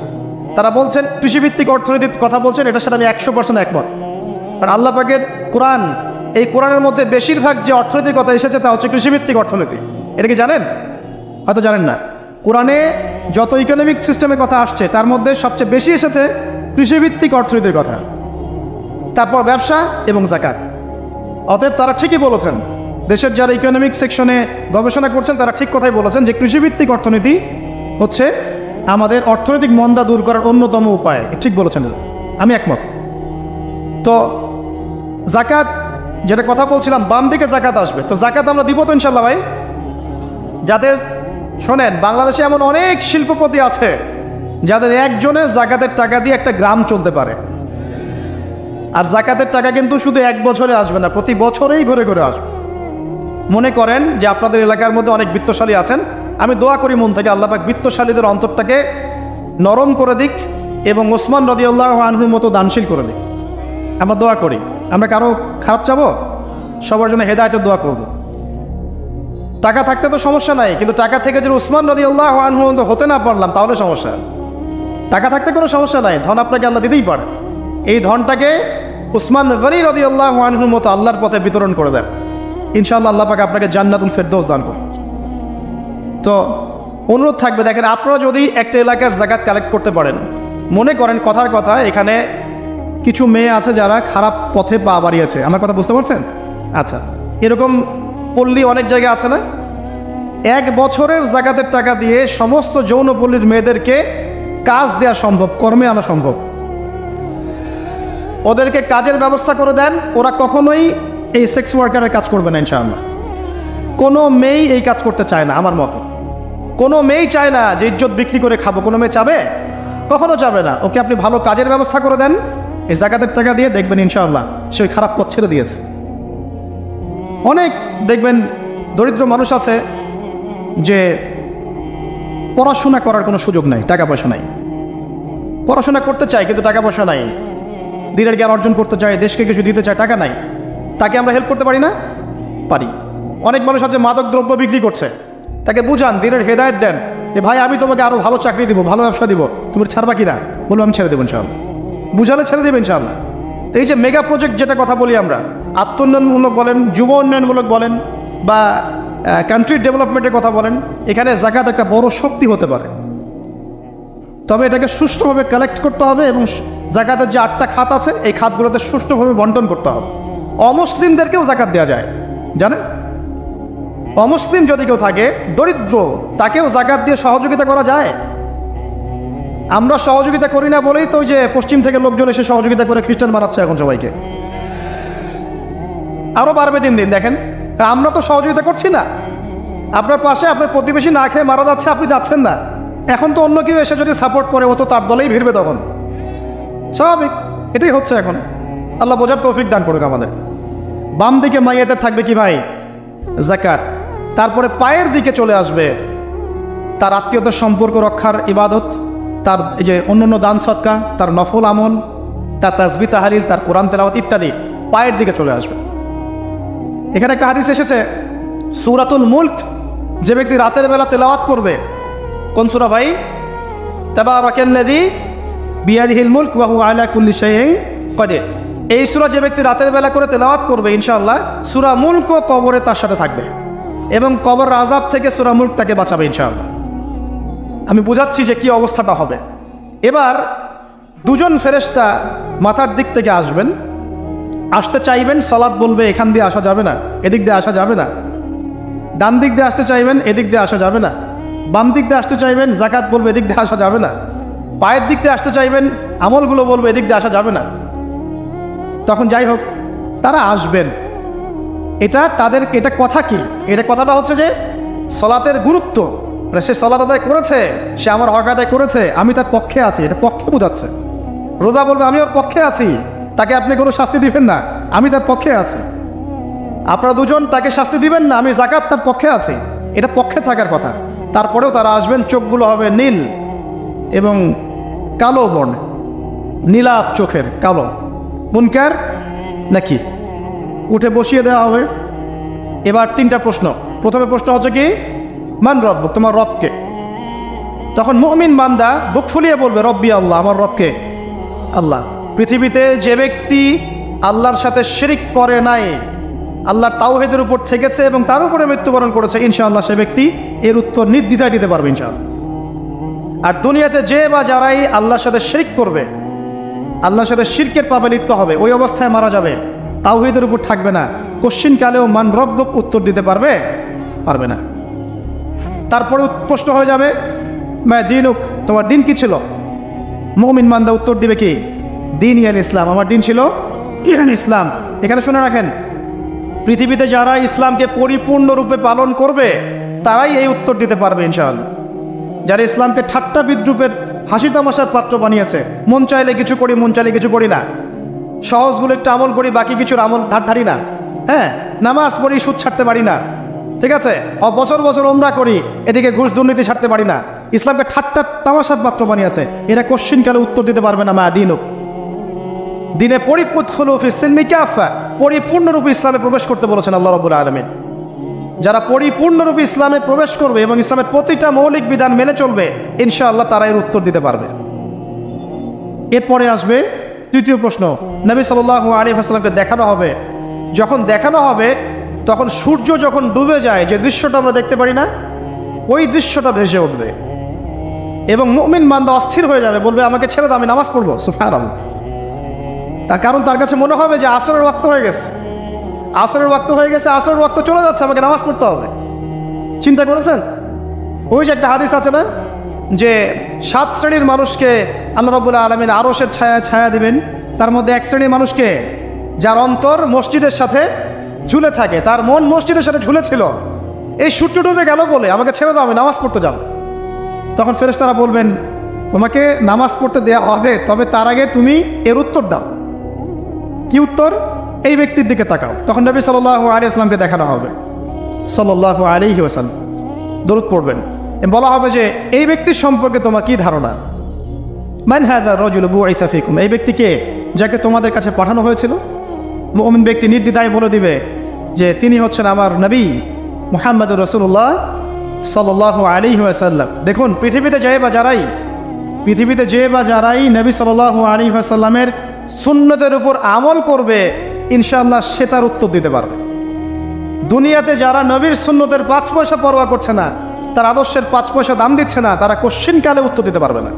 তারা বলছেন কৃষিভিত্তিক অর্থনীতির কথা বলছেন, এটার সাথে আমি 100% একমত। আর আল্লাহ পাকের কোরআন, এই কোরআনের মধ্যে বেশিরভাগ যে অর্থনীতির কথা এসেছে তা হচ্ছে কৃষিভিত্তিক অর্থনীতি। এটা কি জানেন? হয়তো জানেন না। কোরআনে যত ইকোনমিক সিস্টেমের কথা আসছে তার মধ্যে সবচেয়ে বেশি এসেছে কৃষিভিত্তিক অর্থনীতির কথা, তারপর ব্যবসা এবং জাকাত। অতএব তারা ঠিকই বলেছেন, দেশের যারা ইকোনমিক সেকশনে গবেষণা করছেন তারা ঠিক কথাই বলেছেন যে কৃষিভিত্তিক অর্থনীতি হচ্ছে আমাদের অর্থনৈতিক মন্দা দূর করার অন্যতম উপায়। ঠিক বলেছেন, আমি একমত। তো জাকাত যেটা কথা বলছিলাম, বাম দিকে জাকাত আসবে, তো জাকাত আমরা দিব তো ইনশাল্লাহ ভাই। যাদের শোনেন, বাংলাদেশে এমন অনেক শিল্পপতি আছে যাদের একজনের জাকাতের টাকা দিয়ে একটা গ্রাম চলতে পারে। আর জাকাতের টাকা কিন্তু শুধু এক বছরে আসবে না, প্রতি বছরেই ঘুরে ঘুরে আসবে। মনে করেন যে আপনাদের এলাকার মধ্যে অনেক বিত্তশালী আছেন, আমি দোয়া করি মন থেকে আল্লাহ পাক বিত্তশালীদের অন্তরটাকে নরম করে দিক এবং ওসমান রাদিয়াল্লাহু আনহুর মতো দানশীল করে দিক। আমরা দোয়া করি, আমরা কারো খারাপ চাবো, সবার জন্য হেদায়েতের দোয়া করব। টাকা থাকতে তো সমস্যা নাই, কিন্তু টাকা থেকে যদি ওসমান রাদিয়াল্লাহু আনহু হতে না পারলাম তাহলে সমস্যা। টাকা থাকতে কোনো সমস্যা নাই, ধন আপনাকে আল্লাহ দিতেই পারে, এই ধনটাকে উসমান গনি রাদিয়াল্লাহু আনহুর মতো আল্লাহর পথে বিতরণ করে দেন, ইনশাআল্লাহ আল্লাহ পাক আপনাকে জান্নাতুল ফেরদৌস দান করুন। তো অনুরোধ থাকবে, দেখেন আপনারা যদি একটা এলাকার জাকাত কালেক্ট করতে পারেন, মনে করেন কথার কথা এখানে কিছু মেয়ে আছে যারা খারাপ পথে পা বাড়িয়েছে, আমার কথা বুঝতে পারছেন? আচ্ছা, এরকম পল্লী অনেক জায়গায় আছে না? 1 বছরের জাকাতের টাকা দিয়ে সমস্ত যৌনপল্লীর মেয়েদেরকে কাজ দেওয়া সম্ভব, কর্মে আনা সম্ভব। ওদেরকে কাজের ব্যবস্থা করে দেন, ওরা কখনোই এই সেক্স ওয়ার্কারের কাজ করবে না ইনশাআল্লাহ। কোনো মেয়েই এই কাজ করতে চায় না আমার মতো। কোনো মেয়েই চায় না যে ইজ্জত বিক্রি করে খাবো, কোনো মেয়ে চাবে? কখনো চাবে না। ওকে আপনি ভালো কাজের ব্যবস্থা করে দেন, এই জাকাতের টাকা দিয়ে দেখবেন ইনশাআল্লাহ সে ওই খারাপ পথ ছেড়ে দিয়েছে। অনেক দেখবেন দরিদ্র মানুষ আছে যে পড়াশোনা করার কোনো সুযোগ নাই, টাকা পয়সা নাই, পড়াশোনা করতে চায় কিন্তু টাকা পয়সা নাই, দিনের জ্ঞান অর্জন করতে চায়, দেশকে কিছু দিতে চায়, টাকা নাই, তাকে আমরা হেল্প করতে পারি না? পারি। অনেক মানুষ আছে মাদক দ্রব্য বিক্রি করছে, তাকে বুঝান, দিনের হেদায়েত দেন যে ভাই আমি তোমাকে আরও ভালো চাকরি দিব, ভালো ব্যবসা দিব, তুমি ছাড়বা কিনা? বলবো আমি ছেড়ে দেবো ইনশাআল্লাহ। বুঝালে ছেড়ে দেবে ইনশাআল্লাহ। এই যে মেগা প্রজেক্ট যেটা কথা বলি আমরা, আত্মোন্নয়নমূলক বলেন, যুব উন্নয়নমূলক বলেন, বা কান্ট্রি ডেভেলপমেন্টের কথা বলেন, এখানে জাকাত একটা বড় শক্তি হতে পারে। তবে এটাকে সুষ্ঠুভাবে কালেক্ট করতে হবে এবং জাকাতের যে 8টা খাত আছে এই খাতগুলোতে সুষ্ঠুভাবে বন্টন করতে হবে। অমুসলিমদেরকেও জাকাত দেওয়া যায়, জানেন? অমুসলিম যদি কেউ থাকে, দরিদ্র, তাকেও জাকাত দিয়ে সহযোগিতা করা যায়। আমরা সহযোগিতা করি না বলেই তো যে পশ্চিম থেকে লোকজন এসে সহযোগিতা করে খ্রিস্টান বানাচ্ছে এখন সবাইকে। আরও বাড়বে দিন দিন, দেখেন। আমরা তো সহযোগিতা করছি না। আপনার পাশে আপনার প্রতিবেশী না খেয়ে মারা যাচ্ছে, আপনি যাচ্ছেন না। এখন তো অন্য কেউ এসে যদি সাপোর্ট করে, ও তো তার দলেই ভিড়বে তখন। স্বাভাবিক, এটাই হচ্ছে এখন। আল্লাহ বোঝার তৌফিক দান করুক আমাদের। বাম দিকে মাইয়াদের থাকবে কি ভাই? জাকাত। তারপরে পায়ের দিকে চলে আসবে তার আত্মীয়তার সম্পর্ক রক্ষার ইবাদত, তার এই যে অন্যান্য দান সৎকা, তার নফল আমল, তার তাসবিহ তাহলিল, তার কোরআন তেলাওয়াত ইত্যাদি পায়ের দিকে চলে আসবে। এখানে একটা হাদিস এসেছে, সূরাতুল মুলক যে ব্যক্তি রাতের বেলা তেলাওয়াত করবে, কোন সূরা ভাই? তাবারাকাল্লাযী বিয়াদিহিল মুলক ওয়া হুয়া আলা কুল্লি শাইইন কাদির। এই সূরা যে ব্যক্তি রাতের বেলা করে তেলাওয়াত করবে, ইনশাআল্লাহ সূরা মুলক কবরে তার সাথে থাকবে এবং কবর আযাব থেকে সূরা মুলক তাকে বাঁচাবে ইনশাআল্লাহ। আমি বুঝাচ্ছি যে কি অবস্থাটা হবে। এবার দুজন ফেরেশতা মাথার দিক থেকে আসবেন, আসতে চাইবেন, সালাত বলবে এখান দিয়ে আসা যাবে না, এদিক দিয়ে আসা যাবে না। ডান দিক দিয়ে আসতে চাইবেন, এদিক দিয়ে আসা যাবে না। বাম দিক দিয়ে আসতে চাইবেন, জাকাত বলবে এদিক দিয়ে আসা যাবে না। পায়ের দিক দিয়ে আসতে চাইবেন, আমলগুলো বলবে এদিক দিয়ে আসা যাবে না। তখন যাই হোক তারা আসবেন। এটা কথা কি? এটা কথাটা হচ্ছে যে সলাতের গুরুত্ব, সে সলাত আদায় করেছে, সে আমার হক আদায় করেছে, আমি তার পক্ষে আছি, এটা পক্ষে বোঝাচ্ছে। রোজা বলবে আমি ওর পক্ষে আছি, তাকে আপনি কোনো শাস্তি দিবেন না, আমি তার পক্ষে আছি। আপনারা দুজন তাকে শাস্তি দিবেন না, আমি জাকাত তার পক্ষে আছি, এটা পক্ষে থাকার কথা। তারপরেও তারা আসবেন, চোখগুলো হবে নীল এবং কালো বর্ণ, নীলাপ চোখের, কালো। মুনকার নাকি উঠে বসিয়ে দেওয়া হবে। এবার 3টা প্রশ্ন। প্রথমে প্রশ্ন হচ্ছে কি, মান রব্বুক, তোমার রবকে? তখন মুমিন বান্দা বুক ফুলিয়ে বলবে রব্বি আল্লাহ, আমার রবকে আল্লাহ। পৃথিবীতে যে ব্যক্তি আল্লাহর সাথে শিরিক করে নাই, আল্লাহর তাওহীদের উপর থেকেছে এবং তার উপরে মৃত্যুবরণ করেছে, ইনশাআল্লাহ সে ব্যক্তি এর উত্তর নির্দ্বিধায় দিতে পারবে ইনশাআল্লাহ। আর দুনিয়াতে যে বা যারাই আল্লাহর সাথে শিরক করবে, আল্লাহর সাথে শিরকের পাপে লিপ্ত হবে, ওই অবস্থায় মারা যাবে, তাওহীদের উপর থাকবে না, কোশ্চিন কালেও মান রব্বুক উত্তর দিতে পারবে না। তারপরে প্রশ্ন হয়ে যাবে মা দিনুক, তোমার দিন কি ছিল? মুমিন বান্দা উত্তর দিবে কি, দিন ইয়াল ইসলাম, আমার দিন ছিল ইসলাম। এখানে শুনে রাখেন, পৃথিবীতে যারা ইসলামকে পরিপূর্ণরূপে পালন করবে তারাই এই উত্তর দিতে পারবে ইনশাআল্লাহ। যারা ইসলামকে ঠাট্টা বিদ্রুপের হাসি তামাশার পাত্র বানিয়েছে, মন চাইলে কিছু করি, মন চাইলে কিছু করি না, সহজগুলো একটু আমল করি, বাকি কিছুর আমল ধারি না, হ্যাঁ, নামাজ পড়ি, সুদ ছাড়তে পারি না, ঠিক আছে, বছর বছর ওমরা করি, এদিকে ঘুষ দুর্নীতি ছাড়তে পারি না, ইসলামকে ঠাট্টা তামাশার পাত্র বানিয়েছে, এরা কোশ্চিন কালে উত্তর দিতে পারবে না মা দিনুক, দিনে পরিপূর্ণরূপে ইসলামে প্রবেশ করতে বলেছেন আল্লাহ রাব্বুল আলামিন। যারা পরিপূর্ণরূপে ইসলামে প্রবেশ করবে এবং ইসলামের প্রতিটা মৌলিক বিধান মেনে চলবে, ইনশাআল্লাহ তারা এর উত্তর দিতে পারবে। এরপরে আসবে তৃতীয় প্রশ্ন, নবী সাল্লাল্লাহু আলাইহি ওয়াসাল্লামকে দেখানো হবে, যখন দেখানো হবে তখন সূর্য যখন ডুবে যায়, যে দৃশ্যটা আমরা দেখতে পারি না, ওই দৃশ্যটা ভেসে উঠবে এবং মুমিন বান্দা অস্থির হয়ে যাবে, বলবে আমাকে ছেড়ে দাও, আমি নামাজ পড়বো। সুবহানাল্লাহ। তার কারণ তার কাছে মনে হবে যে আসরের ওয়াক্ত হয়ে গেছে, আসরের ওয়াক্ত হয়ে গেছে, আসরের ওয়াক্ত চলে যাচ্ছে, আমাকে নামাজ পড়তে হবে। চিন্তা করেছেন? ওই যে একটা হাদিস আছে না, যে 7 শ্রেণীর মানুষকে আল্লাহ রাব্বুল আলামিন আরশের ছায়া দিবেন, তার মধ্যে এক শ্রেণীর মানুষকে যার অন্তর মসজিদের সাথে ঝুলে থাকে, তার মন মসজিদের সাথে ঝুলেছিল, এই সূর্য ডুবে গেল বলে আমাকে ছেড়ে দাও, আমি নামাজ পড়তে যাব। তখন ফেরেশতারা বলবেন তোমাকে নামাজ পড়তে দেওয়া হবে, তবে তার আগে তুমি এর উত্তর দাও। কি উত্তর? এই ব্যক্তির দিকে তাকাও। তখন নবী সাল্লাল্লাহু আলাইহি ওয়াসাল্লামকে দেখানো হবে, সাল্লাল্লাহু আলাইহি ওয়াসাল্লাম দরুদ পড়বেন, বলা হবে যে এই ব্যক্তির সম্পর্কে তোমার কি ধারণা? মান হাযা রাজুলু বুইসা ফিকুম, এই ব্যক্তি কে, যাকে তোমাদের কাছে পাঠানো হয়েছিল? মুমিন ব্যক্তি নির্দ্বিধায় বলে দিবে যে তিনি হচ্ছেন আমার নবী মুহাম্মদুর রাসূলুল্লাহ সাল্লাল্লাহু আলাইহি ওয়াসাল্লাম। দেখুন, পৃথিবীতে যে বা যারাই নবী সাল্লাল্লাহু আলাইহি ওয়াসাল্লামের সুন্নতের উপর আমল করবে, ইনশাআল্লাহ সে তার উত্তর দিতে পারবে। দুনিয়াতে যারা নবীর সুন্নতের 5 পয়সা পরোয়া করছে না, তার আদর্শের 5 পয়সা দাম দিচ্ছে না, তারা কোশ্চিনকালে উত্তর দিতে পারবে না।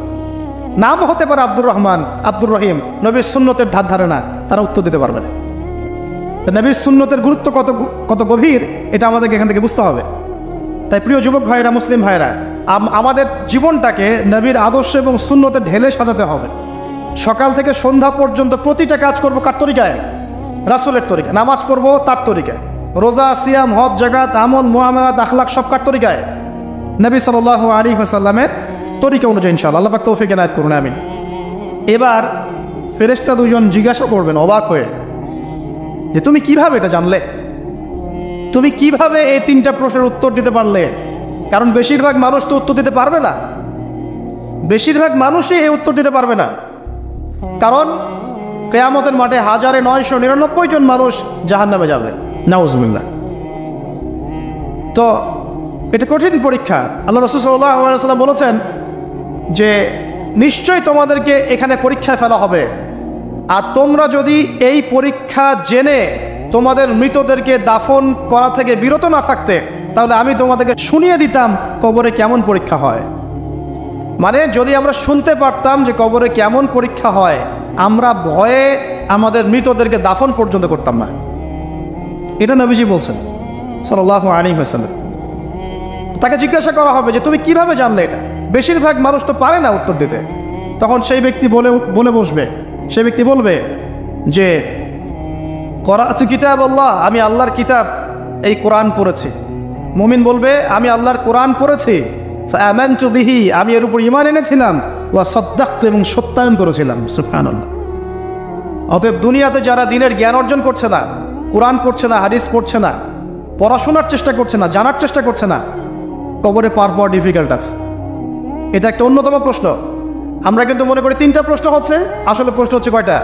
নাম হতে পারে আব্দুর রহমান, আব্দুর রহিম, নবীর সুন্নতের ধার ধারে না, তারা উত্তর দিতে পারবে না। নবীর সুন্নতের গুরুত্ব কত গভীর, এটা আমাদেরকে এখান থেকে বুঝতে হবে। তাই প্রিয় যুবক ভাইরা, মুসলিম ভাইরা, আমাদের জীবনটাকে নবীর আদর্শ এবং সুন্নতে ঢেলে সাজাতে হবে। সকাল থেকে সন্ধ্যা পর্যন্ত প্রতিটা কাজ করব কার তরিকায়? রাসূলের তরিকা। নামাজ পড়বো তার তরিকায়, রোজা, সিয়াম, হজ, জাকাত, আমল, মুআমালাত, আখলাক সব কার তরিকায়? নবী সাল্লাল্লাহু আলাইহি ওয়াসাল্লামের তরিকা অনুযায়ী ইনশাআল্লাহ। আল্লাহ পাক তৌফিক এনায়েত করুন, আমিন। এবার ফেরেশতা দুজন জিজ্ঞাসা করবেন অবাক হয়ে যে তুমি কিভাবে এটা জানলে? তুমি কিভাবে এই 3টা প্রশ্নের উত্তর দিতে পারলে? কারণ বেশিরভাগ মানুষ তো উত্তর দিতে পারবে না, বেশিরভাগ মানুষই এই উত্তর দিতে পারবে না। কারণ কিয়ামতের মাঠে 1999 জন মানুষ জাহান্নামে যাবে, নাউজুবিল্লাহ। তো এটা কঠিন পরীক্ষা। আল্লাহ রাসূল সাল্লাল্লাহু আলাইহি ওয়াসাল্লাম বলেছেন যে নিশ্চয়ই তোমাদেরকে এখানে পরীক্ষায় ফেলা হবে, আর তোমরা যদি এই পরীক্ষা জেনে তোমাদের মৃতদেরকে দাফন করা থেকে বিরত না থাকতে, তাহলে আমি তোমাদেরকে শুনিয়ে দিতাম কবরে কেমন পরীক্ষা হয়। মানে যদি আমরা শুনতে পারতাম যে কবরে কেমন পরীক্ষা হয়, আমরা ভয়ে আমাদের মৃতদেরকে দাফন পর্যন্ত করতাম না। এটা নবীজি বলছেন সাল্লাল্লাহু আলাইহি ওয়াসাল্লাম। তাকে জিজ্ঞাসা করা হবে যে তুমি কিভাবে জানলে এটা? বেশিরভাগ মানুষ তো পারে না উত্তর দিতে। তখন সেই ব্যক্তি বলে বসবে, সে ব্যক্তি বলবে যে করাতু কিতাব আল্লাহ, আমি আল্লাহর কিতাব এই কোরআন পড়েছি। মুমিন বলবে আমি আল্লাহর কোরআন পড়েছি, ফাআমানতু বিহি, আমি এর উপর ঈমান এনেছিলাম, ওয়া সাদ্দাকতু, এবং সত্যায়ন করেছিলাম। সুবহানাল্লাহ। অতএব দুনিয়াতে যারা দ্বীনের জ্ঞান অর্জন করছে না, কোরআন পড়ছে না, হাদিস পড়ছে না, পড়াশোনার চেষ্টা করছে না, জানার চেষ্টা করছে না, কবরে পার পাওয়া ডিফিকাল্ট আছে। এটা একটা অন্যতম প্রশ্ন। আমরা কিন্তু মনে করি 3টা প্রশ্ন হচ্ছে, আসলে প্রশ্ন হচ্ছে কয়টা?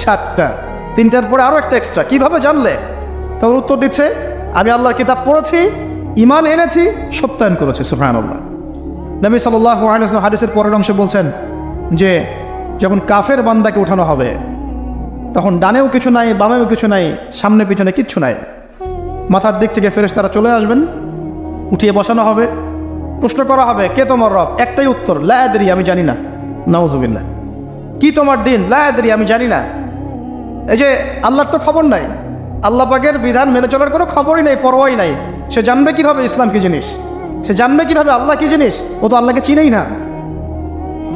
4টা। 3টার পরে আরও একটা এক্সট্রা। কিভাবে জানলে? তখন উত্তর দিচ্ছে আমি আল্লাহর কিতাব পড়েছি, ঈমান এনেছি, সত্যায়ন করেছি। সুবহানাল্লাহ। নবী সাল্লাল্লাহু আলাইহি ওয়াসাল্লাম হাদিসের পরের অংশে বলছেন যে যখন কাফের বান্দাকে উঠানো হবে, তখন ডানেও কিছু নাই, বামেও কিছু নাই, সামনে পিছনে কিচ্ছু নাই। মাথার দিক থেকে ফেরেশতারা চলে আসবেন, উঠিয়ে বসানো হবে, প্রশ্ন করা হবে কে তোমার রব? একটাই উত্তর, লা আদরি, আমি জানি না। নাউজুবিল্লাহ। কি তোমার দিন? লা আদরি, আমি জানি না। এই যে আল্লাহর তো খবর নাই, আল্লাহ পাকের বিধান মেনে চলার কোনো খবরই নেই, পরোয়াই নাই। সে জানবে কিভাবে ইসলাম কি জিনিস? সে জানবে কিভাবে আল্লাহ কি জিনিস? ও তো আল্লাহকে চিনেই না।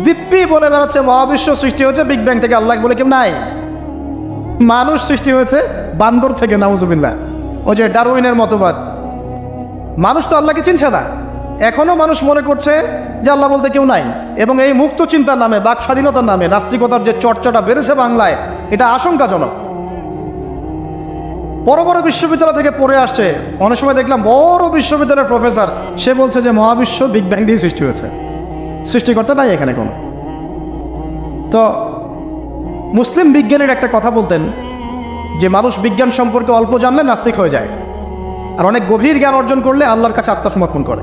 দিব্যি বলে বেড়াচ্ছে মহাবিশ্ব সৃষ্টি হয়েছে বিগ ব্যাং থেকে, আল্লাহ বলে কেউ নাই। মানুষ সৃষ্টি হয়েছে বান্দর থেকে, নাউজুবিল্লাহ। ও যে ডারউইনের মতবাদ, মানুষ তো আল্লাহকে চিনছে না। এখনো মানুষ মনে করছে যে আল্লাহ বলতে কেউ নাই। এবং এই মুক্ত চিন্তার নামে, বাক স্বাধীনতার নামে নাস্তিকতার যে চর্চাটা বেড়েছে বাংলায়, এটা আশঙ্কাজনক। বড় বড় বিশ্ববিদ্যালয় থেকে পড়ে আসছে, অনেক সময় দেখলাম বড় বিশ্ববিদ্যালয়ের প্রফেসর, সে বলছে যে মহাবিশ্ব বিগ ব্যাং দিয়ে সৃষ্টি হয়েছে, সৃষ্টিকর্তা নাই এখানে কোনো। তো মুসলিম বিজ্ঞানীর একটা কথা বলতেন যে মানুষ বিজ্ঞান সম্পর্কে অল্প জানলে নাস্তিক হয়ে যায়, আর অনেক গভীর জ্ঞান অর্জন করলে আল্লাহর কাছে আত্মসমর্পণ করে।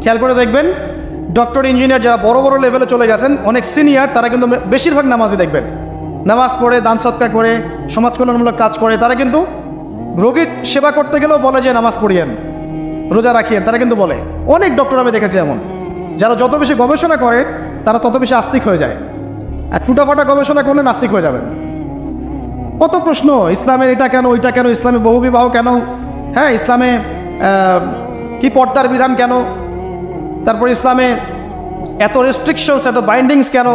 খেয়াল করে দেখবেন ডক্টর, ইঞ্জিনিয়ার যারা বড় বড় লেভেলে চলে গেছেন, অনেক সিনিয়র, তারা কিন্তু বেশিরভাগ নামাজি দেখবেন, নামাজ পড়ে, দান সৎকা করে, সমাজ কল্যাণমূলক কাজ করে, তারা কিন্তু রোগীর সেবা করতে গেলেও বলে যে নামাজ পড়িয়েন, রোজা রাখিয়েন, তারা কিন্তু বলে। অনেক ডক্টর আমি দেখেছি এমন, যারা যত বেশি গবেষণা করে তারা তত বেশি আস্তিক হয়ে যায়, আর টুটাফাটা গবেষণা করলে নাস্তিক হয়ে যাবে। কত প্রশ্ন, ইসলামের এটা কেন, ওইটা কেন, ইসলামে বহুবিবাহ কেন, হ্যাঁ ইসলামে কি পর্দার বিধান কেন, তারপর ইসলামে এত রেস্ট্রিকশনস, এত বাইন্ডিংস কেন,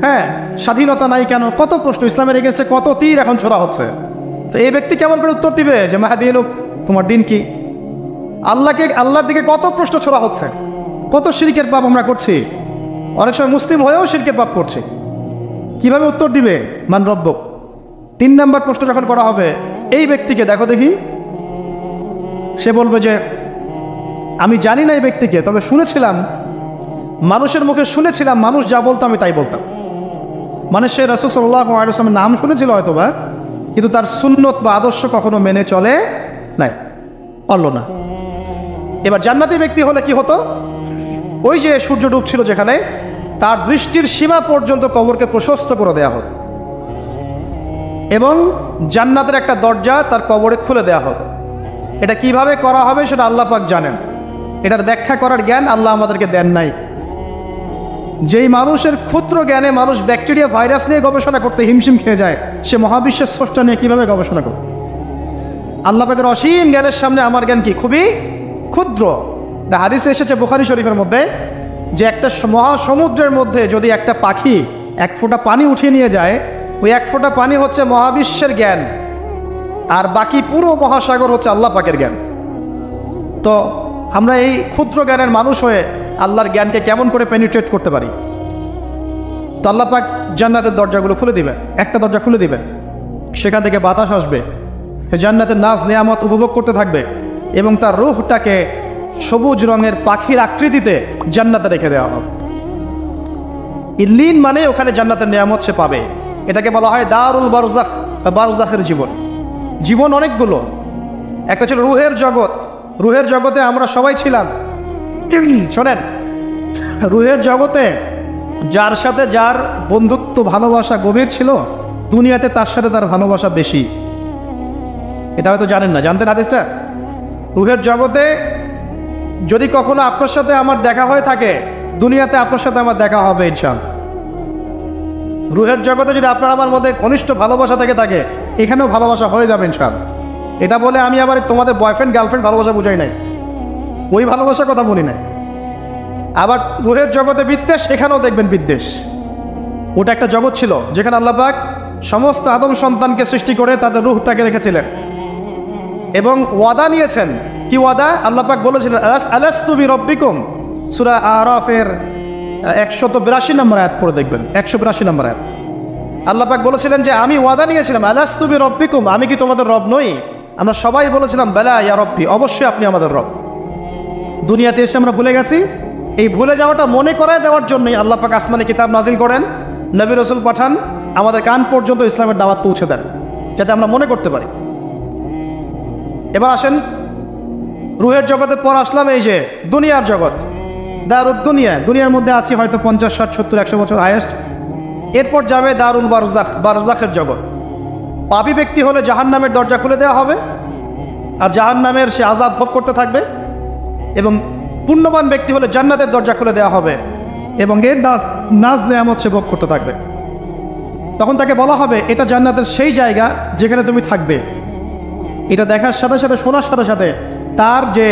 হ্যাঁ স্বাধীনতা নাই কেন, কত প্রশ্ন, ইসলামের এগেন্স্টে কত তীর এখন ছোড়া হচ্ছে। তো এই ব্যক্তি কেমন করে উত্তর দিবে যে মাহাদি লোক তোমার দিন কি? আল্লাহর দিকে কত প্রশ্ন ছোড়া হচ্ছে, কত শিরকের পাপ আমরা করছি, অনেক সময় মুসলিম হয়েও শিরকের পাপ করছি। কিভাবে উত্তর দিবে মান রব্বক? 3 নম্বর প্রশ্ন যখন করা হবে এই ব্যক্তিকে, দেখো দেখি, সে বলবে যে আমি জানি না এই ব্যক্তিকে, তবে শুনেছিলাম, মানুষের মুখে শুনেছিলাম, মানুষ যা বলতো আমি তাই বলতাম। মানে সে রাসূল সাল্লাল্লাহু আলাইহি ওয়াসাল্লামের নাম শুনেছিল হয়তোবা, কিন্তু তার সুন্নত বা আদর্শ কখনো মেনে চলে নাই, পারল না। এবার জান্নাতি ব্যক্তি হলে কি হতো? ওই যে সূর্য ডুবছিল যেখানে, তার দৃষ্টির সীমা পর্যন্ত কবরকে প্রশস্ত করে দেওয়া হতো, এবং জান্নাতের একটা দরজা তার কবরে খুলে দেওয়া হতো। এটা কিভাবে করা হবে সেটা আল্লাহ পাক জানেন, এটার ব্যাখ্যা করার জ্ঞান আল্লাহ আমাদেরকে দেন নাই। যেই মানুষের ক্ষুদ্র জ্ঞানে মানুষ ব্যাকটেরিয়া ভাইরাস নিয়ে গবেষণা করতে হিমশিম খেয়ে যায়, সে মহাবিশ্বের স্রষ্টা নিয়ে কীভাবে গবেষণা করবে? আল্লাহ পাকের অসীম জ্ঞানের সামনে আমার জ্ঞান কি? খুবই ক্ষুদ্র। হাদিসে এসেছে বুখারী শরীফের মধ্যে যে একটা মহাসমুদ্রের মধ্যে যদি একটা পাখি 1 ফোঁটা পানি উঠিয়ে নিয়ে যায়, ওই 1 ফোঁটা পানি হচ্ছে মহাবিশ্বের জ্ঞান, আর বাকি পুরো মহাসাগর হচ্ছে আল্লাহ পাকের জ্ঞান। তো আমরা এই ক্ষুদ্র জ্ঞানের মানুষ হয়ে আল্লাহর জ্ঞানকে কেমন করে পেনিট্রেট করতে পারি? তো আল্লাহ পাক জান্নাতের দরজাগুলো খুলে দিবেন, একটা দরজা খুলে দিবেন, সেখান থেকে বাতাস আসবে, সে জান্নাতের নাজ নেয়ামত উপভোগ করতে থাকবে, এবং তার রূহটাকে সবুজ রঙের পাখির আকৃতিতে জান্নাতে রেখে দেওয়া হবে। ইল্লিন মানে ওখানে জান্নাতের নেয়ামত সে পাবে। এটাকে বলা হয় দারুল বারজাখ বা বারজাখের জীবন। জীবন অনেকগুলো, একটা ছিল রুহের জগৎ, রুহের জগতে আমরা সবাই ছিলাম। শোনেন, রুহের জগতে যার সাথে যার বন্ধুত্ব ভালোবাসা গভীর ছিল, দুনিয়াতে তার সাথে তার ভালোবাসা বেশি। এটা হয়তো জানেন না, জানতেন হাদিসটা? রুহের জগতে যদি কখনো আপনার সাথে আমার দেখা হয়ে থাকে, দুনিয়াতে আপনার সাথে আমার দেখা হবে ইনশাআল্লাহ। রুহের জগতে যদি আপনার আমার মধ্যে ঘনিষ্ঠ ভালোবাসা থেকে থাকে, এখানেও ভালোবাসা হয়ে যাবে ইনশাআল্লাহ। এটা বলে আমি আবার তোমাদের বয়ফ্রেন্ড গার্লফ্রেন্ড ভালোবাসা বুঝাই নাই, ওই ভালোবাসার কথা বলি নাই। আবার রুহের জগতে বিদ্বেষ, এখানেও দেখবেন বিদ্বেষ। ওটা একটা জগৎ ছিল যেখানে আল্লাহ পাক সমস্ত আদম সন্তানকে সৃষ্টি করে তাদের রুহটাকে রেখেছিলেন, এবং ওয়াদা নিয়েছেন। কি ওয়াদা? আল্লাহ পাক বলেছিলেন আলাস্তু বিরব্বিকুম, সূরা আরাফের 182 নম্বর আয়াত পড়ে দেখবেন, 182 নম্বর আয়াত। আল্লাহ পাক বলেছিলেন যে আমি ওয়াদা নিয়েছিলাম, আলাস্তু বিরব্বিকুম, আমি কি তোমাদের রব নই? আমরা সবাই বলেছিলাম বেলা ইয়া রব্বি, অবশ্যই আপনি আমাদের রব। দুনিয়াতে এসে আমরা ভুলে গেছি। এই ভুলে যাওয়াটা মনে করায় দেওয়ার জন্যই আল্লাহ পাক আসমানে কিতাব নাজিল করেন, নবী রাসূল পাঠান, আমাদের কান পর্যন্ত ইসলামের দাওয়াত পৌঁছে দেন, যাতে আমরা মনে করতে পারি। এবার আসেন রুহের জগতের পর আসলাম এই যে দুনিয়ার জগৎ, দারুদ দুনিয়া। দুনিয়ার মধ্যে আছি হয়তো 50, 60, 70, 100 বছর হায়েস্ট। এরপর যাবে দারুল বারজাখ, বারজাখের জগৎ। পাপী ব্যক্তি হলে জাহান্নামের দরজা খুলে দেওয়া হবে, আর জাহান্নামের সে আযাব ভোগ করতে থাকবে, এবং পুণ্যবান ব্যক্তি হলে জান্নাতের দরজা খুলে দেওয়া হবে, এবং এর নাজ নেয়ামত সে ভোগ করতে থাকবে। তখন তাকে বলা হবে এটা জান্নাতের সেই জায়গা যেখানে তুমি থাকবে। এটা দেখার সাথে সাথে, শোনার সাথে সাথে তার যে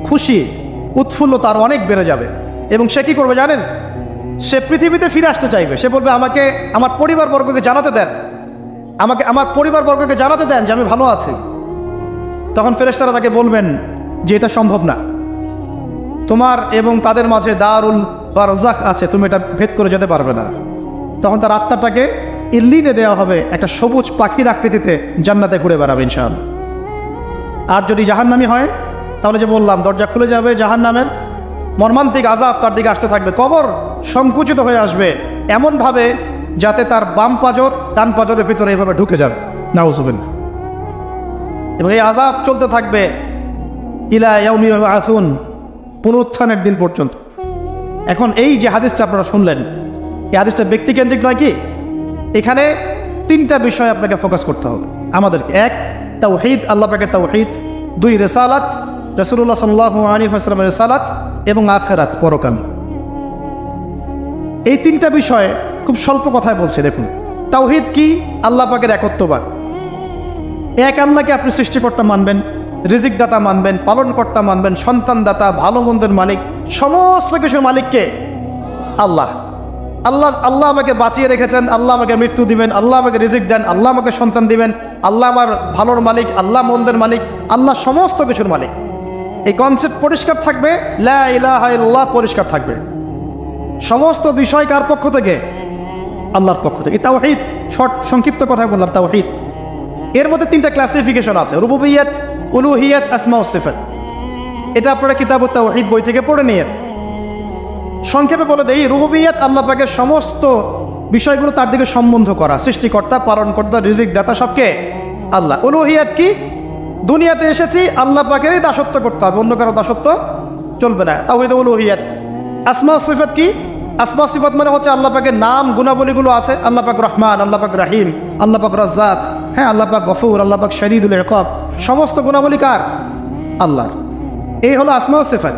খুশি উৎফুল্লতা আরও অনেক বেড়ে যাবে, এবং সে কী করবে জানেন? সে পৃথিবীতে ফিরে আসতে চাইবে। সে বলবে আমাকে আমার পরিবারবর্গকে জানাতে দেন, আমাকে আমার পরিবারবর্গকে জানাতে দেন যে আমি ভালো আছি। তখন ফেরেশতারা তাকে বলবেন যে এটা সম্ভব না, তোমার এবং তাদের মাঝে দারুল বারজাখ আছে, তুমি এটা ভেদ করে যেতে পারবে না। তখন তার আত্মাটাকে ইল্লিনে দেওয়া হবে, একটা সবুজ পাখির আকৃতিতে জান্নাতে ঘুরে বেড়াবে ইনশাআল্লাহ। আর যদি জাহান্নামী হয় তাহলে যে বললাম দরজা খুলে যাবে, জাহান্নামের মর্মান্তিক আযাব তার দিকে আসতে থাকবে, কবর সংকুচিত হয়ে আসবে এমনভাবে যাতে তার বাম পাজর ডান পাজরের ভিতরে এভাবে ঢুকে যাবে, নাউযুবিল্লাহ। এবং এই আযাব চলতে থাকবে ইলা ইয়াউমি ইউবআসুন, পুনরুত্থানের দিন পর্যন্ত। এখন এই যে হাদিসটা আপনারা শুনলেন, এই হাদিসটা ব্যক্তিকেন্দ্রিক নয় কি? এখানে তিনটা বিষয় আপনাকে ফোকাস করতে হবে আমাদেরকে। এক, তাওহীদ, আল্লাহ পাকের তাওহীদ। দুই, রিসালাত, রাসূলুল্লাহ সাল্লাল্লাহু আলাইহি ওয়াসাল্লামের রিসালাত। এবং আখিরাত, পরকাল। এই তিনটা বিষয়ে খুব স্বল্প কথায় বলছে। দেখুন, তাওহীদ কি? আল্লাহ পাকের একত্ববাদ। এক আল্লাহকে আপনি সৃষ্টিকর্তা মানবেন, রিজিক দাতা মানবেন, পালনকর্তা মানবেন, সন্তান দাতা, ভালো মন্দের মালিক, সমস্ত কিছুর মালিককে আল্লাহ। আল্লাহ আল্লাহ আমাকে বাঁচিয়ে রেখেছেন, আল্লাহ আমাকে মৃত্যু দিবেন, আল্লাহ আমাকে রিজিক দেন, আল্লাহ আমাকে সন্তান দিবেন, আল্লাহ আমার ভালোর মালিক, আল্লাহ মন্দের মালিক, আল্লাহ সমস্ত কিছুর মালিক। এই কনসেপ্ট পরিষ্কার থাকবে, লা ইলাহা ইল্লাল্লাহ পরিষ্কার থাকবে। সমস্ত বিষয় কার পক্ষ থেকে? আল্লাহর পক্ষ থেকে। তাওহীদ, শর্ট সংক্ষিপ্ত কথায় বললাম, তাওহীদ। এর মধ্যে তিনটা ক্লাসিফিকেশন আছে: রুবুবিয়্যাত, উলুহিয়্যাত, আসমা ও সিফাত। এটা আপনারা কিতাবুত তাওহীদ বই থেকে পড়ে নিয়ে। সংক্ষেপে বলে দেই, রুবুবিয়্যাত আল্লাহ পাকের সমস্ত বিষয়গুলো তার দিকে সম্বন্ধ করা, সৃষ্টিকর্তা, পালনকর্তা, রিজিক দাতা সবকে আল্লাহ। উলুহিয়্যাত কি? দুনিয়াতে এসেছি আল্লাহ পাকেরই দাসত্ব করতে হবে, অন্য কারো দাসত্ব চলবে না, তাওহীদ উলুহিয়্যাত। আসমা ও সিফাত কি? আসমা সিফাত মানে হচ্ছে আল্লাহ পাকের নাম গুণাবলীগুলো আছে। আল্লাহ পাক রহমান, আল্লাহ পাক রাহিম, আল্লাহ পাক রাজ্জাক, হ্যাঁ, আল্লাহ পাক গফুর, আল্লাহ পাক শদীদুল ইকাব। সমস্ত গুণাবলী কার? আল্লাহর। এই হলো আসমা ও সিফাত।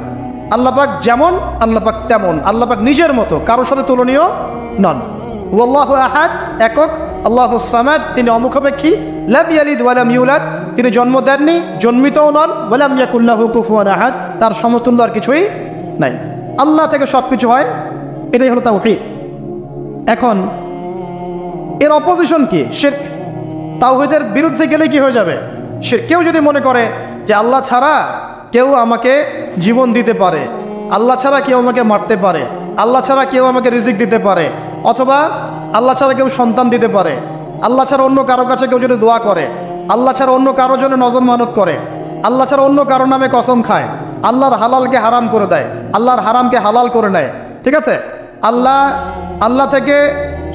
আল্লাহ পাক যেমন, আল্লাহ পাক তেমন, আল্লাহ পাক নিজের মতো, কারোর সাথে তুলনীয় নন। ওয়াল্লাহু আহাদ, একক। আল্লাহুস সামাদ, তিনি অমুখাপেক্ষী। লাম ইয়ালিদ ওয়া লাম ইউলাদ, তিনি জন্ম দেননি, জন্মিতও নন। ওয়া লাম ইয়াকুল লাহু কুফুয়ান আহাদ, তার সমতুল্য আর কিছুই নাই। আল্লাহ থেকে সব কিছু হয়, এটাই হলো তাওহীদ। এখন এর অপোজিশন কি? শিরক। তাওহীদের বিরুদ্ধে গেলে কি হয়ে যাবে? শিরক। কেউ যদি মনে করে যে আল্লাহ ছাড়া কেউ আমাকে জীবন দিতে পারে, আল্লাহ ছাড়া কেউ আমাকে মারতে পারে, আল্লাহ ছাড়া কেউ আমাকে রিজিক দিতে পারে, অথবা আল্লাহ ছাড়া কেউ সন্তান দিতে পারে, আল্লাহ ছাড়া অন্য কারো কাছে কেউ যদি দোয়া করে, আল্লাহ ছাড়া অন্য কারো জন্য নজর মানত করে, আল্লাহ ছাড়া অন্য কারো নামে কসম খায়, আল্লাহর হালালকে হারাম করে দেয়, আল্লাহর হারামকে হালাল করে নেয়, ঠিক আছে? আল্লাহ থেকে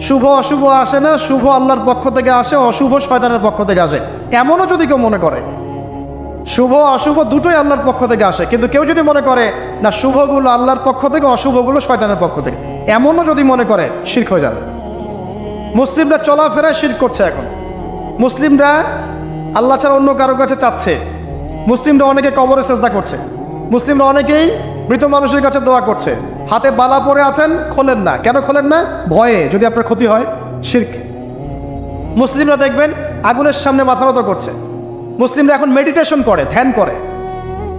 শুভ অশুভ আসে না, শুভ আল্লাহর পক্ষ থেকে আসে, অশুভ শয়তানের পক্ষ থেকে আসে, এমনও যদি কেউ মনে করে, শুভ অশুভ দুটোই আল্লাহর পক্ষ থেকে আসে, কিন্তু কেউ যদি মনে করে না শুভগুলো আল্লাহর পক্ষ থেকে, অশুভগুলো শয়তানের পক্ষ থেকে, এমনও যদি মনে করে, শিরক হয়ে যাবে। মুসলিমরা চলাফেরায় শিরক করছে। এখন মুসলিমরা আল্লাহ ছাড়া অন্য কারোর কাছে চাচ্ছে, মুসলিমরা অনেকে কবরে সেজদা করছে, মুসলিমরা অনেকেই মৃত মানুষের কাছে দোয়া করছে, হাতে বালা পরে আছেন, খোলেন না। কেন খোলেন না? ভয়ে যদি আপনার ক্ষতি হয়, শিরক। মুসলিমরা দেখবেন আগুনের সামনে মাথা নত করছে, মুসলিমরা এখন মেডিটেশন করে, ধ্যান করে,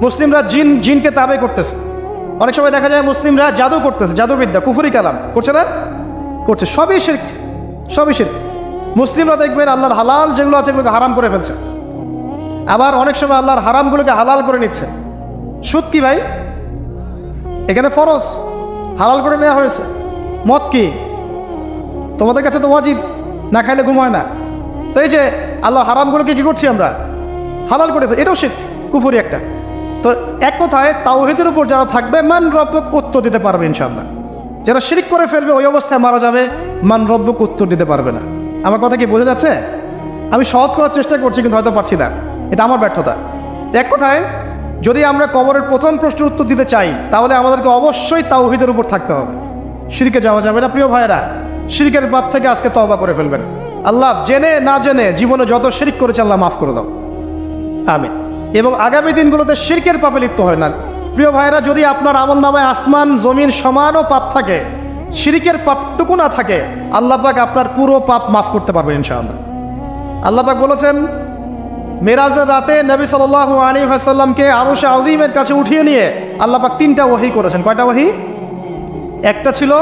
মুসলিমরা জিনকে তাবে করতেছে। অনেক সময় দেখা যায় মুসলিমরা জাদু করতেছে, জাদুবিদ্যা, কুফরি কালাম করছে না? করছে। সবই শিরক, সবই শিরক। মুসলিমরা দেখবেন আল্লাহর হালাল যেগুলো আছে এগুলোকে হারাম করে ফেলছে, আবার অনেক সময় আল্লাহর হারামগুলোকে হালাল করে নিচ্ছে। সুদ কি ভাই? এখানে ফরজ, হালাল করে নেওয়া হয়েছে। মদ কি? তোমাদের কাছে তো ওয়াজিব, না খাইলে ঘুম হয় না। তো এই যে আল্লাহ হারামগুলোকে কি করছি আমরা? হালাল করে ফেলছি, এটাও শিরক, কুফরি একটা। তো এক কথায় তাওহীদের উপর যারা থাকবে, মান রব্বুক উত্তর দিতে পারবে ইনশাআল্লাহ। যারা শিরক করে ফেলবে, ওই অবস্থায় মারা যাবে, মান রব্বুক উত্তর দিতে পারবে না। আমার কথা কি বোঝা যাচ্ছে? আমি সহজ করার চেষ্টা করছি, কিন্তু হয়তো পারছি না, এটা আমার ব্যর্থতা। এক কথায় যদি আমরা কবরের প্রথম প্রশ্নের উত্তর দিতে চাই, তাহলে আমাদেরকে অবশ্যই তাওহীদের উপর থাকতে হবে, শিরকে যাওয়া যাবে না। প্রিয় ভাইরা, শিরকের পাপ থেকে আজকে তওবা করে ফেলবেন। আল্লাহ জেনে না জেনে জীবনে যত শিরক করেছে আল্লাহ মাফ করে দাও, আমিন। এবং আগামী দিনগুলোতে শিরকের পাপে লিপ্ত হয় না। প্রিয় ভাইরা, যদি আপনার আমলনামায় আসমান জমিন সমানও পাপ থাকে, শিরকের পাপটুকু না থাকে, আল্লাহ পাক আপনার পুরো পাপ মাফ করতে পারবেন ইনশাআল্লাহ। আল্লাহ পাক বলেছেন, মেরাজের রাতে নবী সাল্লাল্লাহু আলাইহি ওয়াসাল্লামকে আরশে আজিমের কাছে উঠিয়ে নিয়ে আল্লাহ পাক 3টা ওহী করেছেন। কয়টা ওহী? একটা ছিল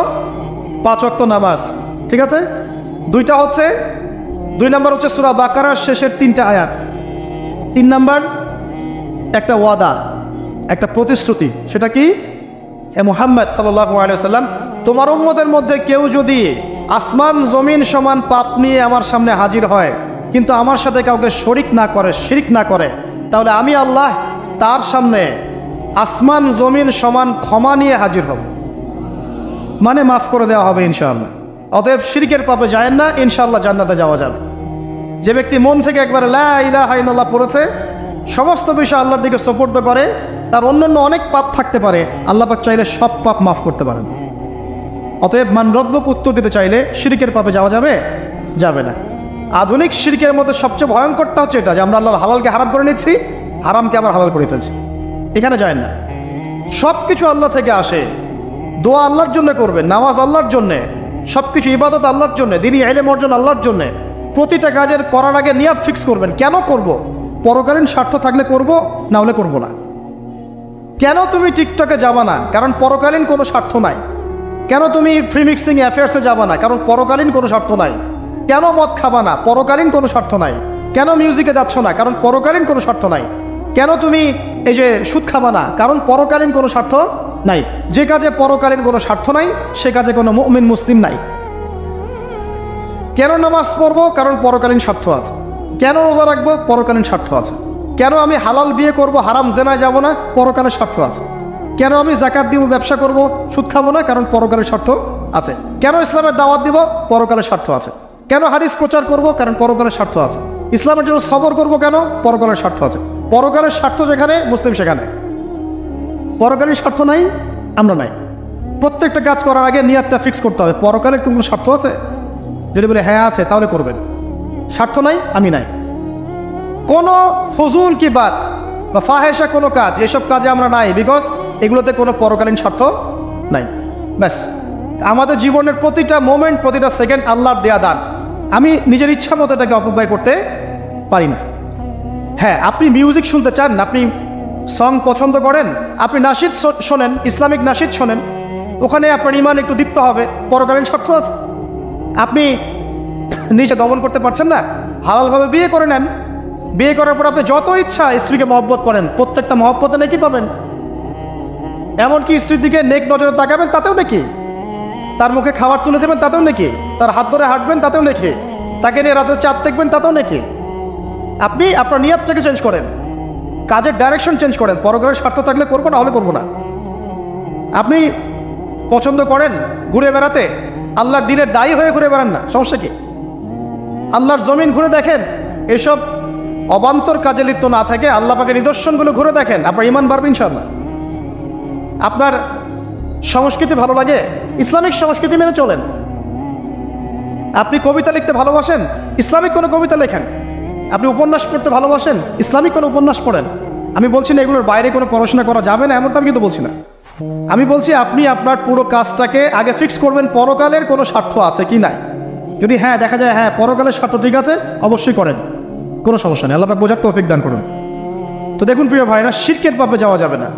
5 ওয়াক্ত নামাজ, ঠিক আছে? 2টা হচ্ছে, 2 নম্বর হচ্ছে সূরা বাকারার শেষের 3টা আয়াত। 3 নম্বর একটা ওয়াদা, একটা প্রতিশ্রুতি। সেটা কি? হে মুহাম্মদ সাল্লাল্লাহু আলাইহি ওয়াসাল্লাম, তোমার উম্মতের মধ্যে কেউ যদি আসমান জমিন সমান পাপ নিয়ে আমার সামনে হাজির হয়, কিন্তু আমার সাথে কাউকে শরিক না করে, শিরক না করে, তাহলে আমি আল্লাহ তার সামনে আসমান জমিন সমান ক্ষমা নিয়ে হাজির হব, মানে মাফ করে দেওয়া হবে ইনশাআল্লাহ। অতএব শিরকের পাপে যায় না, ইনশাআল্লাহ জান্নাতে যাওয়া যাবে। যে ব্যক্তি মন থেকে একবার লা ইলাহা ইল্লাল্লাহ পড়েছে, সমস্ত বিষয় আল্লাহর দিকে সুপর্দ করে, তার অন্যান্য অনেক পাপ থাকতে পারে, আল্লাহ পাক চাইলে সব পাপ মাফ করতে পারেন। অতএব মান রব্বুক উত্তর দিতে চাইলে শিরকের পাপে যাওয়া যাবে যাবে না। আধুনিক শিরকের মধ্যে সবচেয়ে ভয়ঙ্করটা হচ্ছে এটা যে আমরা আল্লাহর হালালকে হারাম করে নিচ্ছি, হারামকে আবার হালাল করে ফেলছি। এখানে যায় না। সব কিছু আল্লাহ থেকে আসে। দোয়া আল্লাহর জন্য করবেন, নামাজ আল্লাহর জন্যে, সব কিছু ইবাদত আল্লাহর জন্যে, দিনই ইলম অর্জন আল্লাহর জন্যে। প্রতিটা কাজের করার আগে নিয়াত ফিক্স করবেন, কেন করব? পরকালীন স্বার্থ থাকলে করব, না হলে করব না। কেন তুমি টিকটকে যাবা না? কারণ পরকালীন কোনো স্বার্থ নাই। কেন তুমি ফ্রি মিক্সিং অ্যাফেয়ার্সে যাবা না? কারণ পরকালীন কোনো স্বার্থ নাই। কেন মদ খাবা না? পরকালীন কোনো স্বার্থ নাই। কেন মিউজিকে যাচ্ছ না? কারণ পরকালীন কোনো স্বার্থ নাই। কেন তুমি এই যে সুদ খাবা না? কারণ পরকালীন কোনো স্বার্থ নাই। যে কাজে পরকালীন কোনো স্বার্থ নাই, সে কাজে কোনো মুমিন মুসলিম নাই। কেন নামাজ পড়বো? কারণ পরকালীন স্বার্থ আছে। কেন রোজা রাখবো? পরকালীন স্বার্থ আছে। কেন আমি হালাল বিয়ে করব, হারাম জেনায় যাব না? পরকালের স্বার্থ আছে। কেন আমি জাকাত দিব, ব্যবসা করব, সুদ খাবো না? কারণ পরকালের স্বার্থ আছে। কেন ইসলামের দাওয়াত দিব? পরকালের স্বার্থ আছে। কেন হাদিস প্রচার করব? কারণ পরকালের স্বার্থ আছে। ইসলামের জন্য সবর করব কেন? পরকালের স্বার্থ আছে। পরকালের স্বার্থ যেখানে, মুসলিম সেখানে। পরকালের স্বার্থ নাই, আমরা নাই। প্রত্যেকটা কাজ করার আগে নিয়াতটা ফিক্স করতে হবে, পরকালের কোনো স্বার্থ আছে? যদি বলে হ্যাঁ আছে, তাহলে করবেন। স্বার্থ নাই, আমি নাই। কোনো ফজুল কি বাত বা ফাহেসা কোনো কাজ, এসব কাজে আমরা নাই, বিকজ এগুলোতে কোনো পরকালীন স্বার্থ নাই। ব্যাস, আমাদের জীবনের প্রতিটা মোমেন্ট, প্রতিটা সেকেন্ড আল্লাহর দেয়া দান। আমি নিজের ইচ্ছা মতো এটাকে অপব্যয় করতে পারি না। হ্যাঁ, আপনি মিউজিক শুনতে চান, আপনি সং পছন্দ করেন, আপনি নাশিদ শোনেন, ইসলামিক নাশিদ শোনেন, ওখানে আপনার ইমান একটু দীপ্ত হবে, পরকালীন স্বার্থ আছে। আপনি নিজে দমন করতে পারছেন না, হালালভাবে বিয়ে করে নেন। বিয়ে করার পর আপনি যত ইচ্ছা স্ত্রীকে মহব্বত করেন, প্রত্যেকটা মহব্বতে নেকি পাবেন। এমনকি স্ত্রীর দিকে নেক নজরে তাকাবেন, তাতেও নেকি। তার মুখে খাবার তুলে দেবেন, তাতেও নেকি। তার হাত ধরে হাঁটবেন, তাতেও নেকি। তাকে নিয়ে রাতে চাঁদ দেখবেন, তাতেও নেকি। আপনি আপনার নিয়তটাকে চেঞ্জ করেন, কাজের ডাইরেকশন চেঞ্জ করেন। পরকালের স্বার্থ থাকলে করবো, না হলে করবো না। আপনি পছন্দ করেন ঘুরে বেড়াতে, আল্লাহর দিনের দায়ী হয়ে ঘুরে বেড়ান না, সমস্যা কি? আল্লাহর জমিন ঘুরে দেখেন, এসব অবান্তর কাজে লিপ্ত না থাকে আল্লাহ পাকের নিদর্শনগুলো ঘুরে দেখেন, আপনার ইমান বাড়বে ইনশাআল্লাহ। আপনার সংস্কৃতি ভালো লাগে, ইসলামিক সংস্কৃতি মেনে চলেন। আপনি কবিতা লিখতে ভালোবাসেন, ইসলামিক কোনো কবিতা লেখেন। আপনি উপন্যাস পড়তে ভালোবাসেন, ইসলামিক কোনো উপন্যাস পড়েন। আমি বলছি না এগুলোর বাইরে কোনো পড়াশোনা করা যাবে না, এমনটা আমি কিন্তু বলছি না। আমি বলছি আপনি আপনার পুরো কাজটাকে আগে ফিক্স করবেন, পরকালের কোনো স্বার্থ আছে কি নাই। যদি হ্যাঁ দেখা যায় হ্যাঁ পরকালের স্বার্থ ঠিক আছে, অবশ্যই করেন, কোনো সমস্যা নেই। আল্লাহ পাক বোঝার তৌফিক দান করুন। তো দেখুন প্রিয় ভাইরা, শিরকের পাপে যাওয়া যাবে না।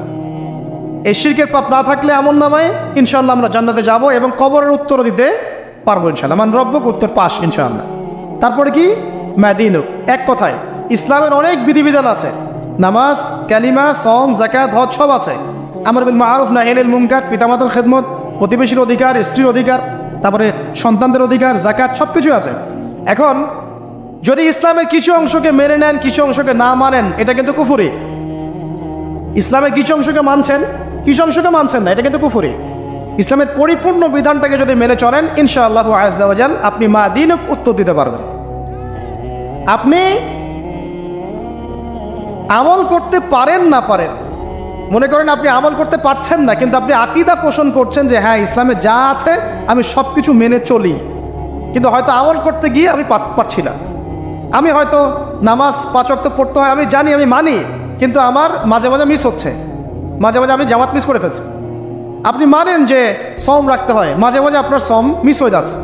এই শিরকের পাপ না থাকলে আমল নামায় ইনশাআল্লাহ আমরা জান্নাতে যাব এবং কবরের উত্তর দিতে পারবো ইনশাআল্লাহ। মান রব্বুক, উত্তর পাস ইনশাআল্লাহ। তারপরে কি? মাদিনুক। এক কথায় ইসলামের অনেক বিধিবিধান আছে, নামাজ, কালিমা, সওম, যাকাত, হজ সব আছে। আমর বিল মারুফ, নাহি আনিল মুনকার, পিতামাতার খেদমত, প্রতিবেশীর অধিকার, স্ত্রীর অধিকার, তারপরে সন্তানদের অধিকার, যাকাত, সব কিছু আছে। এখন যদি ইসলামের কিছু অংশকে মেনে নেন, কিছু অংশকে না মানেন, এটা কিন্তু কুফরি। ইসলামের কিছু অংশকে মানছেন, কিছু অংশকে মানছেন না, এটা কিন্তু কুফরি। ইসলামের পরিপূর্ণ বিধানটাকে যদি মেনে চলেন, ইনশাআল্লাহ আযজা ওয়া জাল আপনি মাদিনুক উত্তর দিতে পারবেন। আপনি আমল করতে পারেন না পারেন, মনে করেন আপনি আমল করতে পারছেন না, কিন্তু আপনি আকীদা পোষণ করছেন যে হ্যাঁ ইসলামে যা আছে আমি সব কিছু মেনে চলি, কিন্তু হয়তো আমল করতে গিয়ে আমি পারছি না। আমি হয়তো নামাজ 5 ওয়াক্ত পড়তে হয়, আমি জানি, আমি মানি, কিন্তু আমার মাঝে মাঝে মিস হচ্ছে, মাঝে মাঝে আমি জামাত মিস করে ফেলছি। আপনি মানেন যে সওম রাখতে হয়, মাঝে মাঝে আপনার সওম মিস হয়ে যাচ্ছে,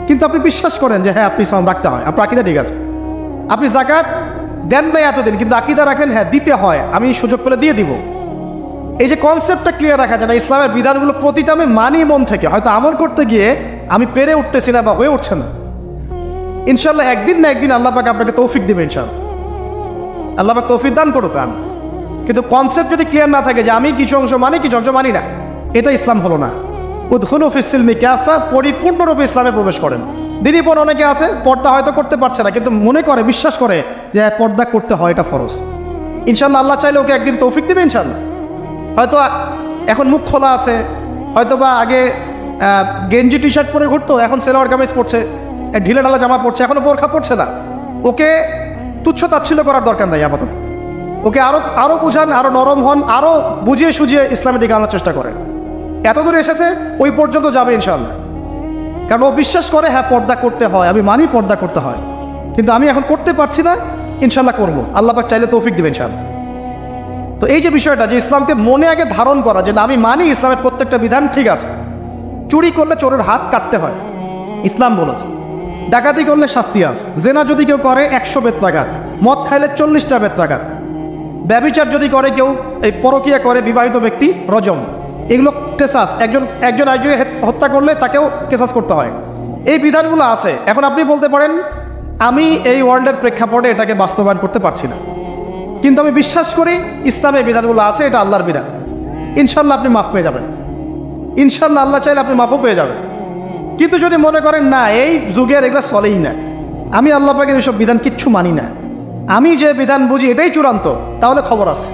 কিন্তু আপনি বিশ্বাস করেন যে হ্যাঁ আপনি সওম রাখতে হয়, আপনার আকীদা ঠিক আছে। আপনি যাকাত দেন নাই এতদিন, কিন্তু আকীদা রাখেন হ্যাঁ দিতে হয়, আমি সুযোগ পেলে দিয়ে দিব। এই যে কনসেপ্টটা ক্লিয়ার রাখা যায় না, ইসলামের বিধানগুলো প্রতিটা আমি মানি মন থেকে, হয়তো আমল করতে গিয়ে আমি পেরে উঠতেছি না বা হয়ে উঠছে না। ইনশাল্লাহ একদিন না একদিন আল্লাহ পাক আপনাকে তৌফিক দিবে ইনশাআল্লাহ, আল্লাহ পাক তৌফিক দান করুক। আমি কিন্তু কনসেপ্ট যদি ক্লিয়ার না থাকে যে আমি কিছু অংশ মানি, কিছু অংশ মানি না, এটা ইসলাম হলো না। উদখুলু ফিস-সিলমি কাফা, পরিপূর্ণরূপে ইসলামে প্রবেশ করেন। দিনই পর অনেকে আছে পর্দা হয়তো করতে পারছে না, কিন্তু মনে করে, বিশ্বাস করে যে পর্দা করতে হয়, এটা ফরজ। ইনশাল্লাহ আল্লাহ চাইলে ওকে একদিন তৌফিক দিবে ইনশাল্লাহ। হয়তো এখন মুখ খোলা আছে, হয়তো বা আগে গেঞ্জি টি শার্ট পরে ঘুরতো, এখন সেলোয়ার কামিজ পরছে, ঢিলে ঢালা জামা পরছে, এখনো বোরখা পরছে না। ওকে তুচ্ছ তাচ্ছিল্য করার দরকার নাই আপাতত, ওকে আরো বুঝান, আরো নরম হন, আরো বুঝিয়ে সুঝিয়ে ইসলামের দিকে আনার চেষ্টা করেন। এত দূরে এসেছে, ওই পর্যন্ত যাবে ইনশাআল্লাহ। কারণ ও বিশ্বাস করে হ্যাঁ পর্দা করতে হয়, আমি মানি পর্দা করতে হয়, কিন্তু আমি এখন করতে পারছি না, ইনশাল্লাহ করবো, আল্লাহ পাক চাইলে তৌফিক দেবেন ইনশাল্লাহ। তো এই যে বিষয়টা, যে ইসলামকে মনে আগে ধারণ করা, যে না আমি মানি ইসলামের প্রত্যেকটা বিধান ঠিক আছে। চুরি করলে চোরের হাত কাটতে হয়, ইসলাম বলেছে। ডাকাতি করলে শাস্তি আছে। জেনা যদি কেউ করে 100 বেত্রাঘাত, মদ খাইলে 40টা বেত্রাঘাত, ব্যভিচার যদি করে কেউ, এই পরকিয়া করে বিবাহিত ব্যক্তি, রজম। এগুলো কেসাস, একজন একজনকে হত্যা করলে তাকেও কেসাস করতে হয়। এই বিধানগুলো আছে। এখন আপনি বলতে পারেন আমি এই ওয়ার্ল্ডের প্রেক্ষাপটে এটাকে বাস্তবায়ন করতে পারছি না, কিন্তু আমি বিশ্বাস করি ইসলামের বিধানগুলো আছে, এটা আল্লাহর বিধান, ইনশাল্লাহ আপনি মাফ পেয়ে যাবেন। ইনশাল্লাহ আল্লাহ চাইলে আপনি মাফও পেয়ে যাবেন। কিন্তু যদি মনে করেন না এই যুগের এগুলো চলেই না, আমি আল্লাহ পাকের এইসব বিধান কিচ্ছু মানি না, আমি যে বিধান বুঝি এটাই চূড়ান্ত, তাহলে খবর আছে,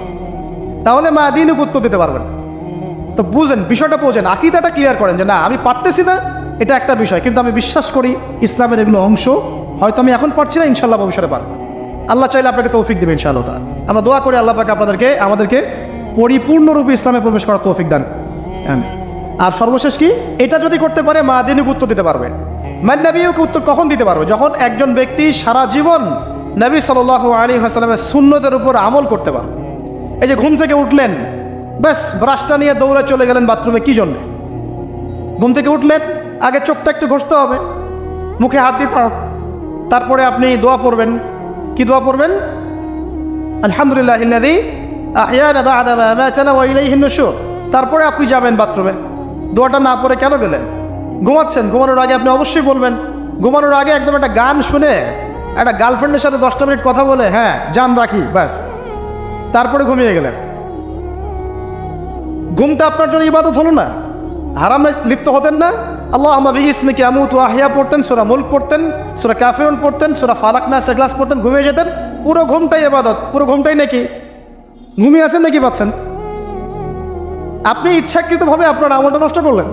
তাহলে মা দিনও উত্তর দিতে পারবেন। তো বুঝেন, বিষয়টা বোঝেন, আকীদাটা ক্লিয়ার করেন যে না আমি পারতেছি না, এটা একটা বিষয়, কিন্তু আমি বিশ্বাস করি ইসলামের এগুলো অংশ, হয়তো আমি এখন পারছি না, ইনশাল্লাহ ভবিষ্যতে পারবো। আল্লাহ চাইলে আপনাকে তৌফিক দেবে ইনশাআল্লাহ। আমরা দোয়া করি আল্লাহ পাক আমাদেরকে পরিপূর্ণরূপে ইসলামে প্রবেশ করার তৌফিক দান। আর সর্বশেষ কি, এটা যদি করতে পারে মা দিনকে উত্তর দিতে পারবে। নবীকে উত্তর কখন দিতে পারবে? যখন একজন ব্যক্তি সারা জীবন নবী সাল্লাল্লাহু আলাইহি ওয়াসাল্লামের সুন্নতের উপর আমল করতে পারে। এই যে ঘুম থেকে উঠলেন, ব্যাস ব্রাশটা নিয়ে দৌড়ে চলে গেলেন বাথরুমে, কি জন্য? ঘুম থেকে উঠলেন, আগে চোখটা একটু ঘষতে হবে, মুখে হাত দিতে হবে, তারপরে আপনি দোয়া পড়বেন। কি দোয়া পড়বেন? আলহামদুলিল্লাহিল্লাযী আহইয়ানা বা'দা মা আমাতানা ওয়া ইলাইহিন নুশুর। তারপরে আপনি যাবেন বাথরুমে। দোয়াটা না পড়ে কেন গেলেন? ঘুমাচ্ছেন, ঘুমানোর আগে আপনি অবশ্যই বলবেন। ঘুমানোর আগে একদম একটা গান শুনে, একটা গার্লফ্রেন্ডের সাথে 10টা মিনিট কথা বলে হ্যাঁ জান রাখি, ব্যাস, তারপরে ঘুমিয়ে গেলেন। ঘুমটা আপনার জন্য ইবাদত হলো না? হারামে লিপ্ত হতেন না? আল্লাহুম্মা বিইসমিকা আমুতু ওয়া আহইয়া পড়তেন, সূরা মুলক পড়তেন, সূরা কাফিরুন পড়তেন, সূরা ফালাক নাস ইখলাস পড়তেন, ঘুমিয়ে যেতেন। পুরো ঘুমটাই ইবাদত, পুরো ঘুমটাই নাকি ঘুমিয়ে আছেন নাকি পাচ্ছেন? আপনি ইচ্ছাকৃতভাবে আপনার আমলটা নষ্ট করলেন।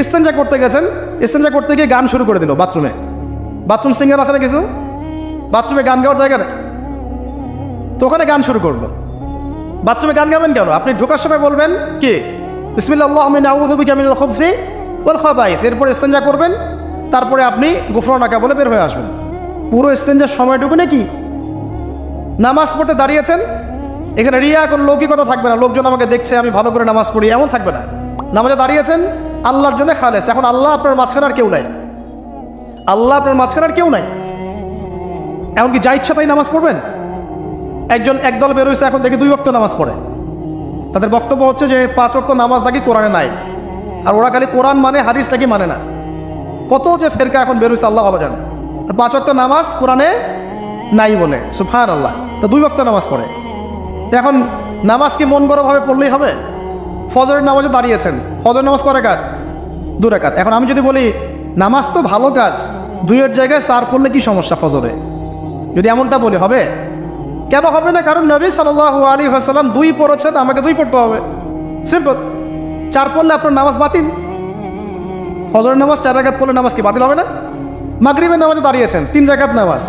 ইস্তেঞ্জা করতে গেছেন, ইস্তেঞ্জা করতে গিয়ে গান শুরু করে দিল বাথরুমে। বাথরুম সিঙ্গার আছে না কিছু? বাথরুমে গান গাওয়ার জায়গা নেই, তো ওখানে গান শুরু করলো। বাথরুমে গান গাবেন কেন? আপনি ঢোকার সময় বলবেন কি বিসমিল্লাহ আল্লাহুম্মা ইন্নী আউযু বিকা মিনাল খুবসি ওয়াল খাবাইথ, এরপর ইস্তেঞ্জা করবেন, তারপরে আপনি গুফরানাকা বলে বের হয়ে আসবেন। পুরো ইস্তেঞ্জার সময়টুকু নাকি নামাজ পড়তে দাঁড়িয়েছেন, এখানে রিয়া কোনো লৌকিকতা থাকবে না, লোকজন আমাকে দেখছে আমি ভালো করে নামাজ পড়ি, এমন থাকবে না। নামাজে দাঁড়িয়েছেন আল্লাহর জন্য খালেস। এখন আল্লাহ আপনার মাঝখানে আর কেউ নাই, আল্লাহ আপনার মাঝখানে আর কেউ নাই। এমনকি যা ইচ্ছা তাই নামাজ পড়বেন। একদল বেরোইছে এখন দেখি 2 ওয়াক্ত নামাজ পড়ে। তাদের বক্তব্য হচ্ছে যে 5 ওয়াক্ত নামাজ নাকি কোরআনে নাই, আর ওরা খালি কোরআন মানে হাদিস নাকি মানে না। কত যে ফেরকা এখন বেরোইছে আল্লাহ জানে। 5 ওয়াক্ত নামাজ কোরআনে নাই বলে, সুবহানাল্লাহ। তো 2 ওয়াক্ত নামাজ পড়ে। এখন নামাজ কি মন গড়াভাবে পড়লেই হবে? ফজরের নামাজে দাঁড়িয়েছেন, ফজর নামাজ কয় রাকাত? 2 রাকাত। এখন আমি যদি বলি নামাজ তো ভালো কাজ, 2-এর জায়গায় 4 পড়লে কি সমস্যা ফজরে? যদি এমনটা বলি হবে? কেন হবে না? কারণ নবী সাল্লাল্লাহু আলাইহি ওয়াসাল্লাম 2 পড়েছেন, আমাকে 2 পড়তে হবে, সিম্পল। 4 পড়লে আপনার নামাজ বাতিল। ফজরের নামাজ 4 রাকাত পড়লে নামাজ কি বাতিল হবে না? মাগরিবের নামাজে দাঁড়িয়েছেন 3 রাকাত নামাজ,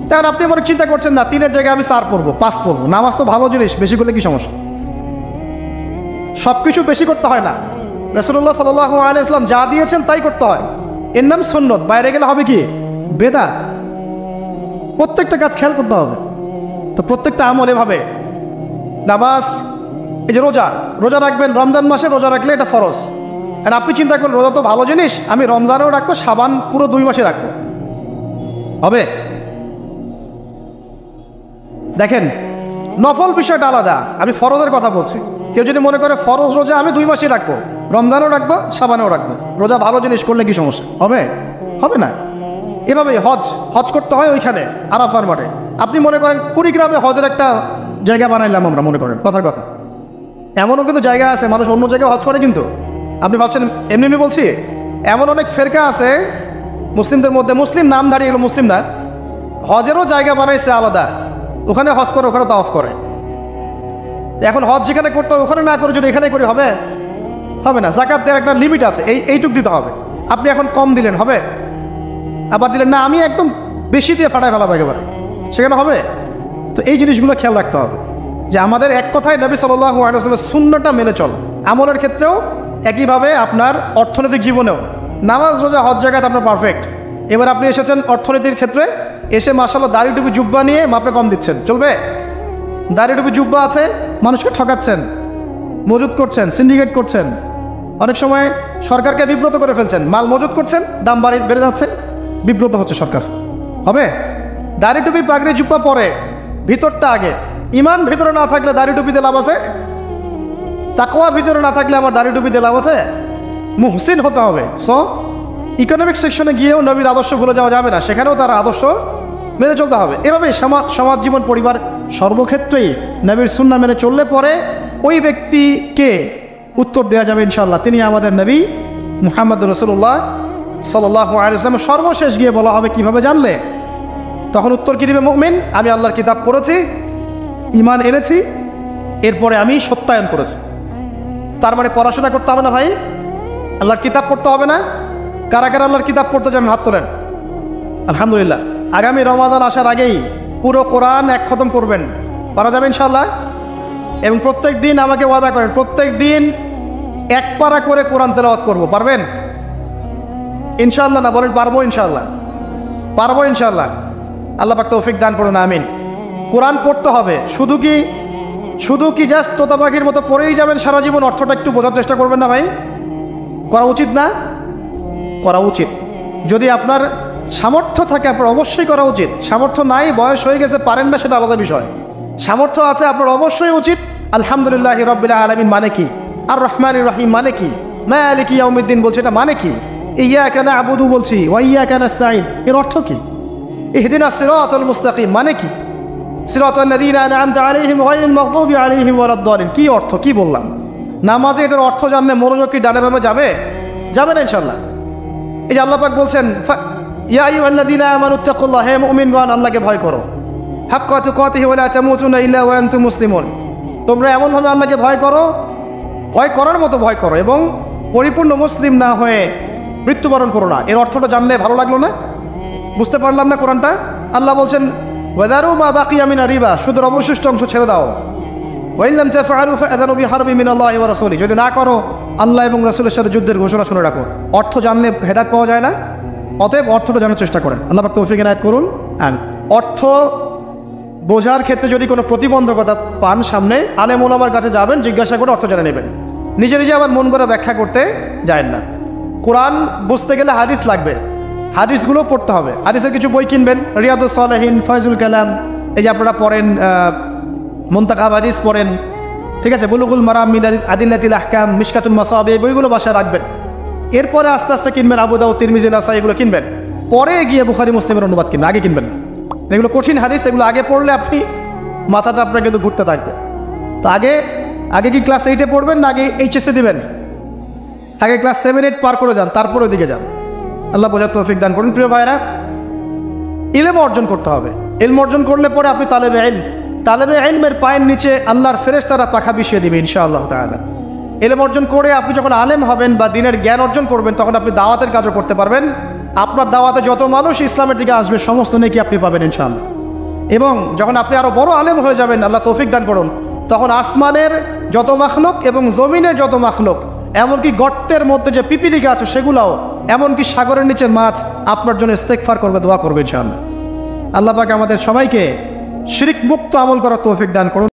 তখন আপনি মনে চিন্তা করছেন না 3-এর জায়গায় আমি 4 পড়বো, 5 পড়বো। নামাজ তো ভালো জিনিস, বেশি করলে কি সমস্যা? সবকিছু বেশি করতে হয় না। রাসূলুল্লাহ সাল্লাল্লাহু আলাইহি ওয়াসাল্লাম যা দিয়েছেন তাই করতে হয়, এর নাম সুন্নত। বাইরে গেলে হবে কি বেদাত। প্রত্যেকটা কাজ খেয়াল করতে হবে। তো প্রত্যেকটা আমল এভাবে, নামাজ, এই যে রোজা রাখবেন, রমজান মাসে রোজা রাখলে এটা ফরজ। আর আপনি চিন্তা করেন রোজা তো ভালো জিনিস, আমি রমজানেও রাখবো, শাবান পুরো 2 মাসে রাখবো, হবে? দেখেন নফল বিষয়টা আলাদা, আমি ফরজের কথা বলছি। কেউ যদি মনে করে ফরজ রোজা আমি 2 মাসে রাখবো, রমজানও রাখবো, শাবানেও রাখবো, রোজা ভালো জিনিস করলে কি সমস্যা হবে? হবে না। এভাবেই হজ করতে হয় ওইখানে আরাফার মাঠে। আপনি মনে করেন কুড়িগ্রামে হজের একটা জায়গা বানাইলাম আমরা, মনে করেন কথার কথা, এমনও কিন্তু জায়গা আছে মানুষ অন্য জায়গায় হজ করে। কিন্তু আপনি ভাবছেন এমনি বলছি, এমন অনেক ফেরকা আছে মুসলিমদের মধ্যে, মুসলিম নামধারী, এগুলো মুসলিম না, হজেরও জায়গা বানাইছে আলাদা, ওখানে হজ করে, ওখানে তাওয়াফ করে। এখন হজ যেখানে করতে হবে ওখানে না করে যদি এখানে করি হবে? হবে না। যাকাত দেওয়ার একটা লিমিট আছে, এইটুক দিতে হবে। আপনি এখন কম দিলেন হবে, আবার দিলেন না আমি একদম বেশি দিয়ে ফাটায় ফেলাবো একেবারে, সেখানে হবে? তো এই জিনিসগুলো খেয়াল রাখতে হবে যে আমাদের এক কথায় নবী সাল্লাল্লাহু আলাইহি ওয়াসাল্লামের সুন্নাহটা মেনে চল। আমলের ক্ষেত্রেও একইভাবে, আপনার অর্থনৈতিক জীবনেও নামাজ রোজা হজ জায়গাতে আপনার পারফেক্ট। এবার আপনি এসেছেন অর্থনীতির ক্ষেত্রে, এসে মাশাআল্লাহ দাড়ি টুপি জুব্বা নিয়ে মাপে কম দিচ্ছেন, চলবে? দাড়ি টুপি জুব্বা আছে, মানুষকে ঠকাচ্ছেন, মজুত করছেন, সিন্ডিকেট করছেন, অনেক সময় সরকারকে বিব্রত করে ফেলছেন, মাল মজুত করছেন, দাম বেড়ে যাচ্ছে, বিব্রত হচ্ছে সরকার। হবে? দাড়ি টুপি পাগড়ি জুব্বা পরে, ভিতরটা আগে। ইমান ভিতরে না থাকলে দাড়ি টুপিতে লাভ আছে? তাকওয়া ভিতরে না থাকলে আমার দাড়ি টুপিতে লাভ আছে? মুহসিন হতে হবে। সো ইকোনমিক সেকশনে গিয়েও নবীর আদর্শ ভুলে যাওয়া যাবে না, সেখানেও তার আদর্শ মেনে চলতে হবে। এভাবেই সমাজ জীবন পরিবার সর্বক্ষেত্রেই নবীর সুন্নাহ মেনে চললে পরে ওই ব্যক্তিকে উত্তর দেওয়া যাবে ইনশাআল্লাহ, তিনি আমাদের নবী মুহাম্মদ রাসূলুল্লাহ সাল্লাল্লাহু আলাইহি ওয়াসাল্লাম। সর্বশেষ গিয়ে বলা হবে কিভাবে জানলে? তখন উত্তর কি দিবে মুমিন? আমি আল্লাহর কিতাব পড়েছি, ঈমান এনেছি, এরপরে আমি সত্যায়ন করেছি। তার মানে পড়াশোনা করতে হবে না ভাই, আল্লাহর কিতাব পড়তে হবে না? কারা কারা আল্লাহর কিতাব পড়তে জানেন হাত তোলেন। আলহামদুলিল্লাহ। আগামী রমাজান আসার আগেই পুরো কোরআন এক খতম করবেন, পারা যাবে ইনশাআল্লাহ? এবং প্রত্যেক দিন আমাকে ওয়াদা করেন, প্রত্যেক দিন এক পারা করে কোরআন তেলাওয়াত করব, পারবেন ইনশাআল্লাহ? না বলেন পারবো ইনশাআল্লাহ? পারবো ইনশাআল্লাহ। আল্লাহ পাক তৌফিক দান করুন, আমিন। কোরআন পড়তে হবে, শুধু কি জাস্ট তোতা পাখির মতো পড়েই যাবেন সারা জীবন? অর্থটা একটু বোঝার চেষ্টা করবেন না ভাই? করা উচিত না? করা উচিত। যদি আপনার সামর্থ্য থাকে আপনার অবশ্যই করা উচিত। সামর্থ্য নাই, বয়স হয়ে গেছে, পারেন না, সেটা আলাদা বিষয়। সামর্থ্য আছে আপনার অবশ্যই উচিত। আলহামদুলিল্লাহি রাব্বিল আলামিন মানে কি? আর রহমানির রহিম মানে কি? মালিকি ইয়াউমিদ্দিন বলছি, এটা মানে কি? ইয়্যাকা না'বুদু বলছি, ওয়া ইয়্যাকা নাস্তাঈন, এর অর্থ কি? ইহদিনাস সিরাতাল মুস্তাকিম মানে কি? সিরাতাল্লাযীনা আন'আমতা আলাইহিম গায়রিল মাগদুবি আলাইহিম ওয়ালাদ-দালিন, কি অর্থ, কি বললাম? নামাজে এটার অর্থ জানলে মনোযোগ কি ডানে বামে যাবে? যাবে না ইনশাআল্লাহ। এই যে আল্লাহ পাক বলছেন, ইয়া আইয়ুহাল্লাযীনা আমানুত্তাকুল্লাহ, হে মুমিনগণ আল্লাহকে ভয় করো, হাক্কা তুকাতিহি ওয়া লা তামুতুন্না ইল্লা ওয়া আনতুম মুসলিমুন, তোমরা এমনভাবে আল্লাহকে ভয় করো, ভয় করার মতো ভয় করো, এবং পরিপূর্ণ মুসলিম না হয়ে মৃত্যুবরণ করো না। এর অর্থটা জানলে ভালো লাগলো না? বুঝতে পারলাম না কোরআনটা? আল্লাহ বলছেন ওয়াদারু মা বাকিয়া মিনার রিবা, সুদের অবশিষ্ট অংশ ছেড়ে দাও। ওয়া ইন লাম তাফআলু ফাআযানু বিহারবিন মিনাল্লাহি ওয়া রাসূলিহি, যদি না করো আল্লাহ এবং রাসূলের সাথে যুদ্ধের ঘোষণা শুনে রাখো। অর্থ জানলে হেদায়েত পাওয়া যায় না? অতএব অর্থটা জানার চেষ্টা করেন। আল্লাহ পাক তৌফিক এনায়েত করুন। আর অর্থ বোঝার ক্ষেত্রে যদি কোনো প্রতিবন্ধকতা পান সামনে, আলেম ওলামার কাছে যাবেন, জিজ্ঞাসা করে অর্থ জেনে নেবেন। নিজে নিজে আবার মন করে ব্যাখ্যা করতে যায় না। কোরআন বুঝতে গেলে হাদিস লাগবে, হাদিসগুলো পড়তে হবে। হাদিসের কিছু বই কিনবেন, রিয়াদুস সালেহিন, ফয়জুল কালাম, এই যে আপনারা পড়েন, মুনতাকাব হাদিস পড়েন, ঠিক আছে, বুলুগুল মারাম মিন আদিল্লাতিল আহকাম, মিশকাতুল মাসাবি, এই বইগুলো বাসায় রাখবেন। এরপরে আস্তে আস্তে কিনবেন আবু দাউদ, তিরমিজি, নাসাই, এগুলো কিনবেন। পরে গিয়ে বুখারী মুসলিমের অনুবাদ কিনবেন, আগে কিনবেন না। এগুলো কঠিন হাদিস, এগুলো আগে পড়লে আপনি মাথাটা আপনার কিন্তু ঘুরতে থাকবে। তো আগে কি ক্লাস 8-এ পড়বেন না আগে এইচএসএ দিবেন? আগে ক্লাস 7-8 পার করে যান, তারপরে ওইদিকে যান। আল্লাহ বোঝার তৌফিক দান করুন। প্রিয় ভাইরা, ইলম অর্জন করতে হবে। ইলম অর্জন করলে পরে আপনি তালেবে ইলমের পায়ের নিচে আল্লাহর ফেরেশতারা পাখা বিছিয়ে দিবে ইনশাআল্লাহ তাআলা। ইলম অর্জন করে আপনি যখন আলেম হবেন বা দ্বীনের জ্ঞান অর্জন করবেন, তখন আপনি দাওয়াতের কাজও করতে পারবেন। আপনার দাওয়াতে যত মানুষ ইসলামের দিকে আসবে সমস্ত নেকি আপনি পাবেন ইনশাআল্লাহ। এবং যখন আপনি আরো বড় আলেম হয়ে যাবেন, আল্লাহ তৌফিক দান করুন, তখন আসমানের যত মাখলুক এবং জমিনের যত মাখলুক, এমনকি গর্তের মধ্যে যে পিপিলিকা আছে সেগুলাও, এমনকি সাগরের নিচে মাছ আপনার জন্য ইস্তেগফার করবে, দোয়া করবে ইনশাআল্লাহ। আল্লাহ পাক আমাদের সবাইকে শিরক মুক্ত আমল করার তৌফিক দান করুন।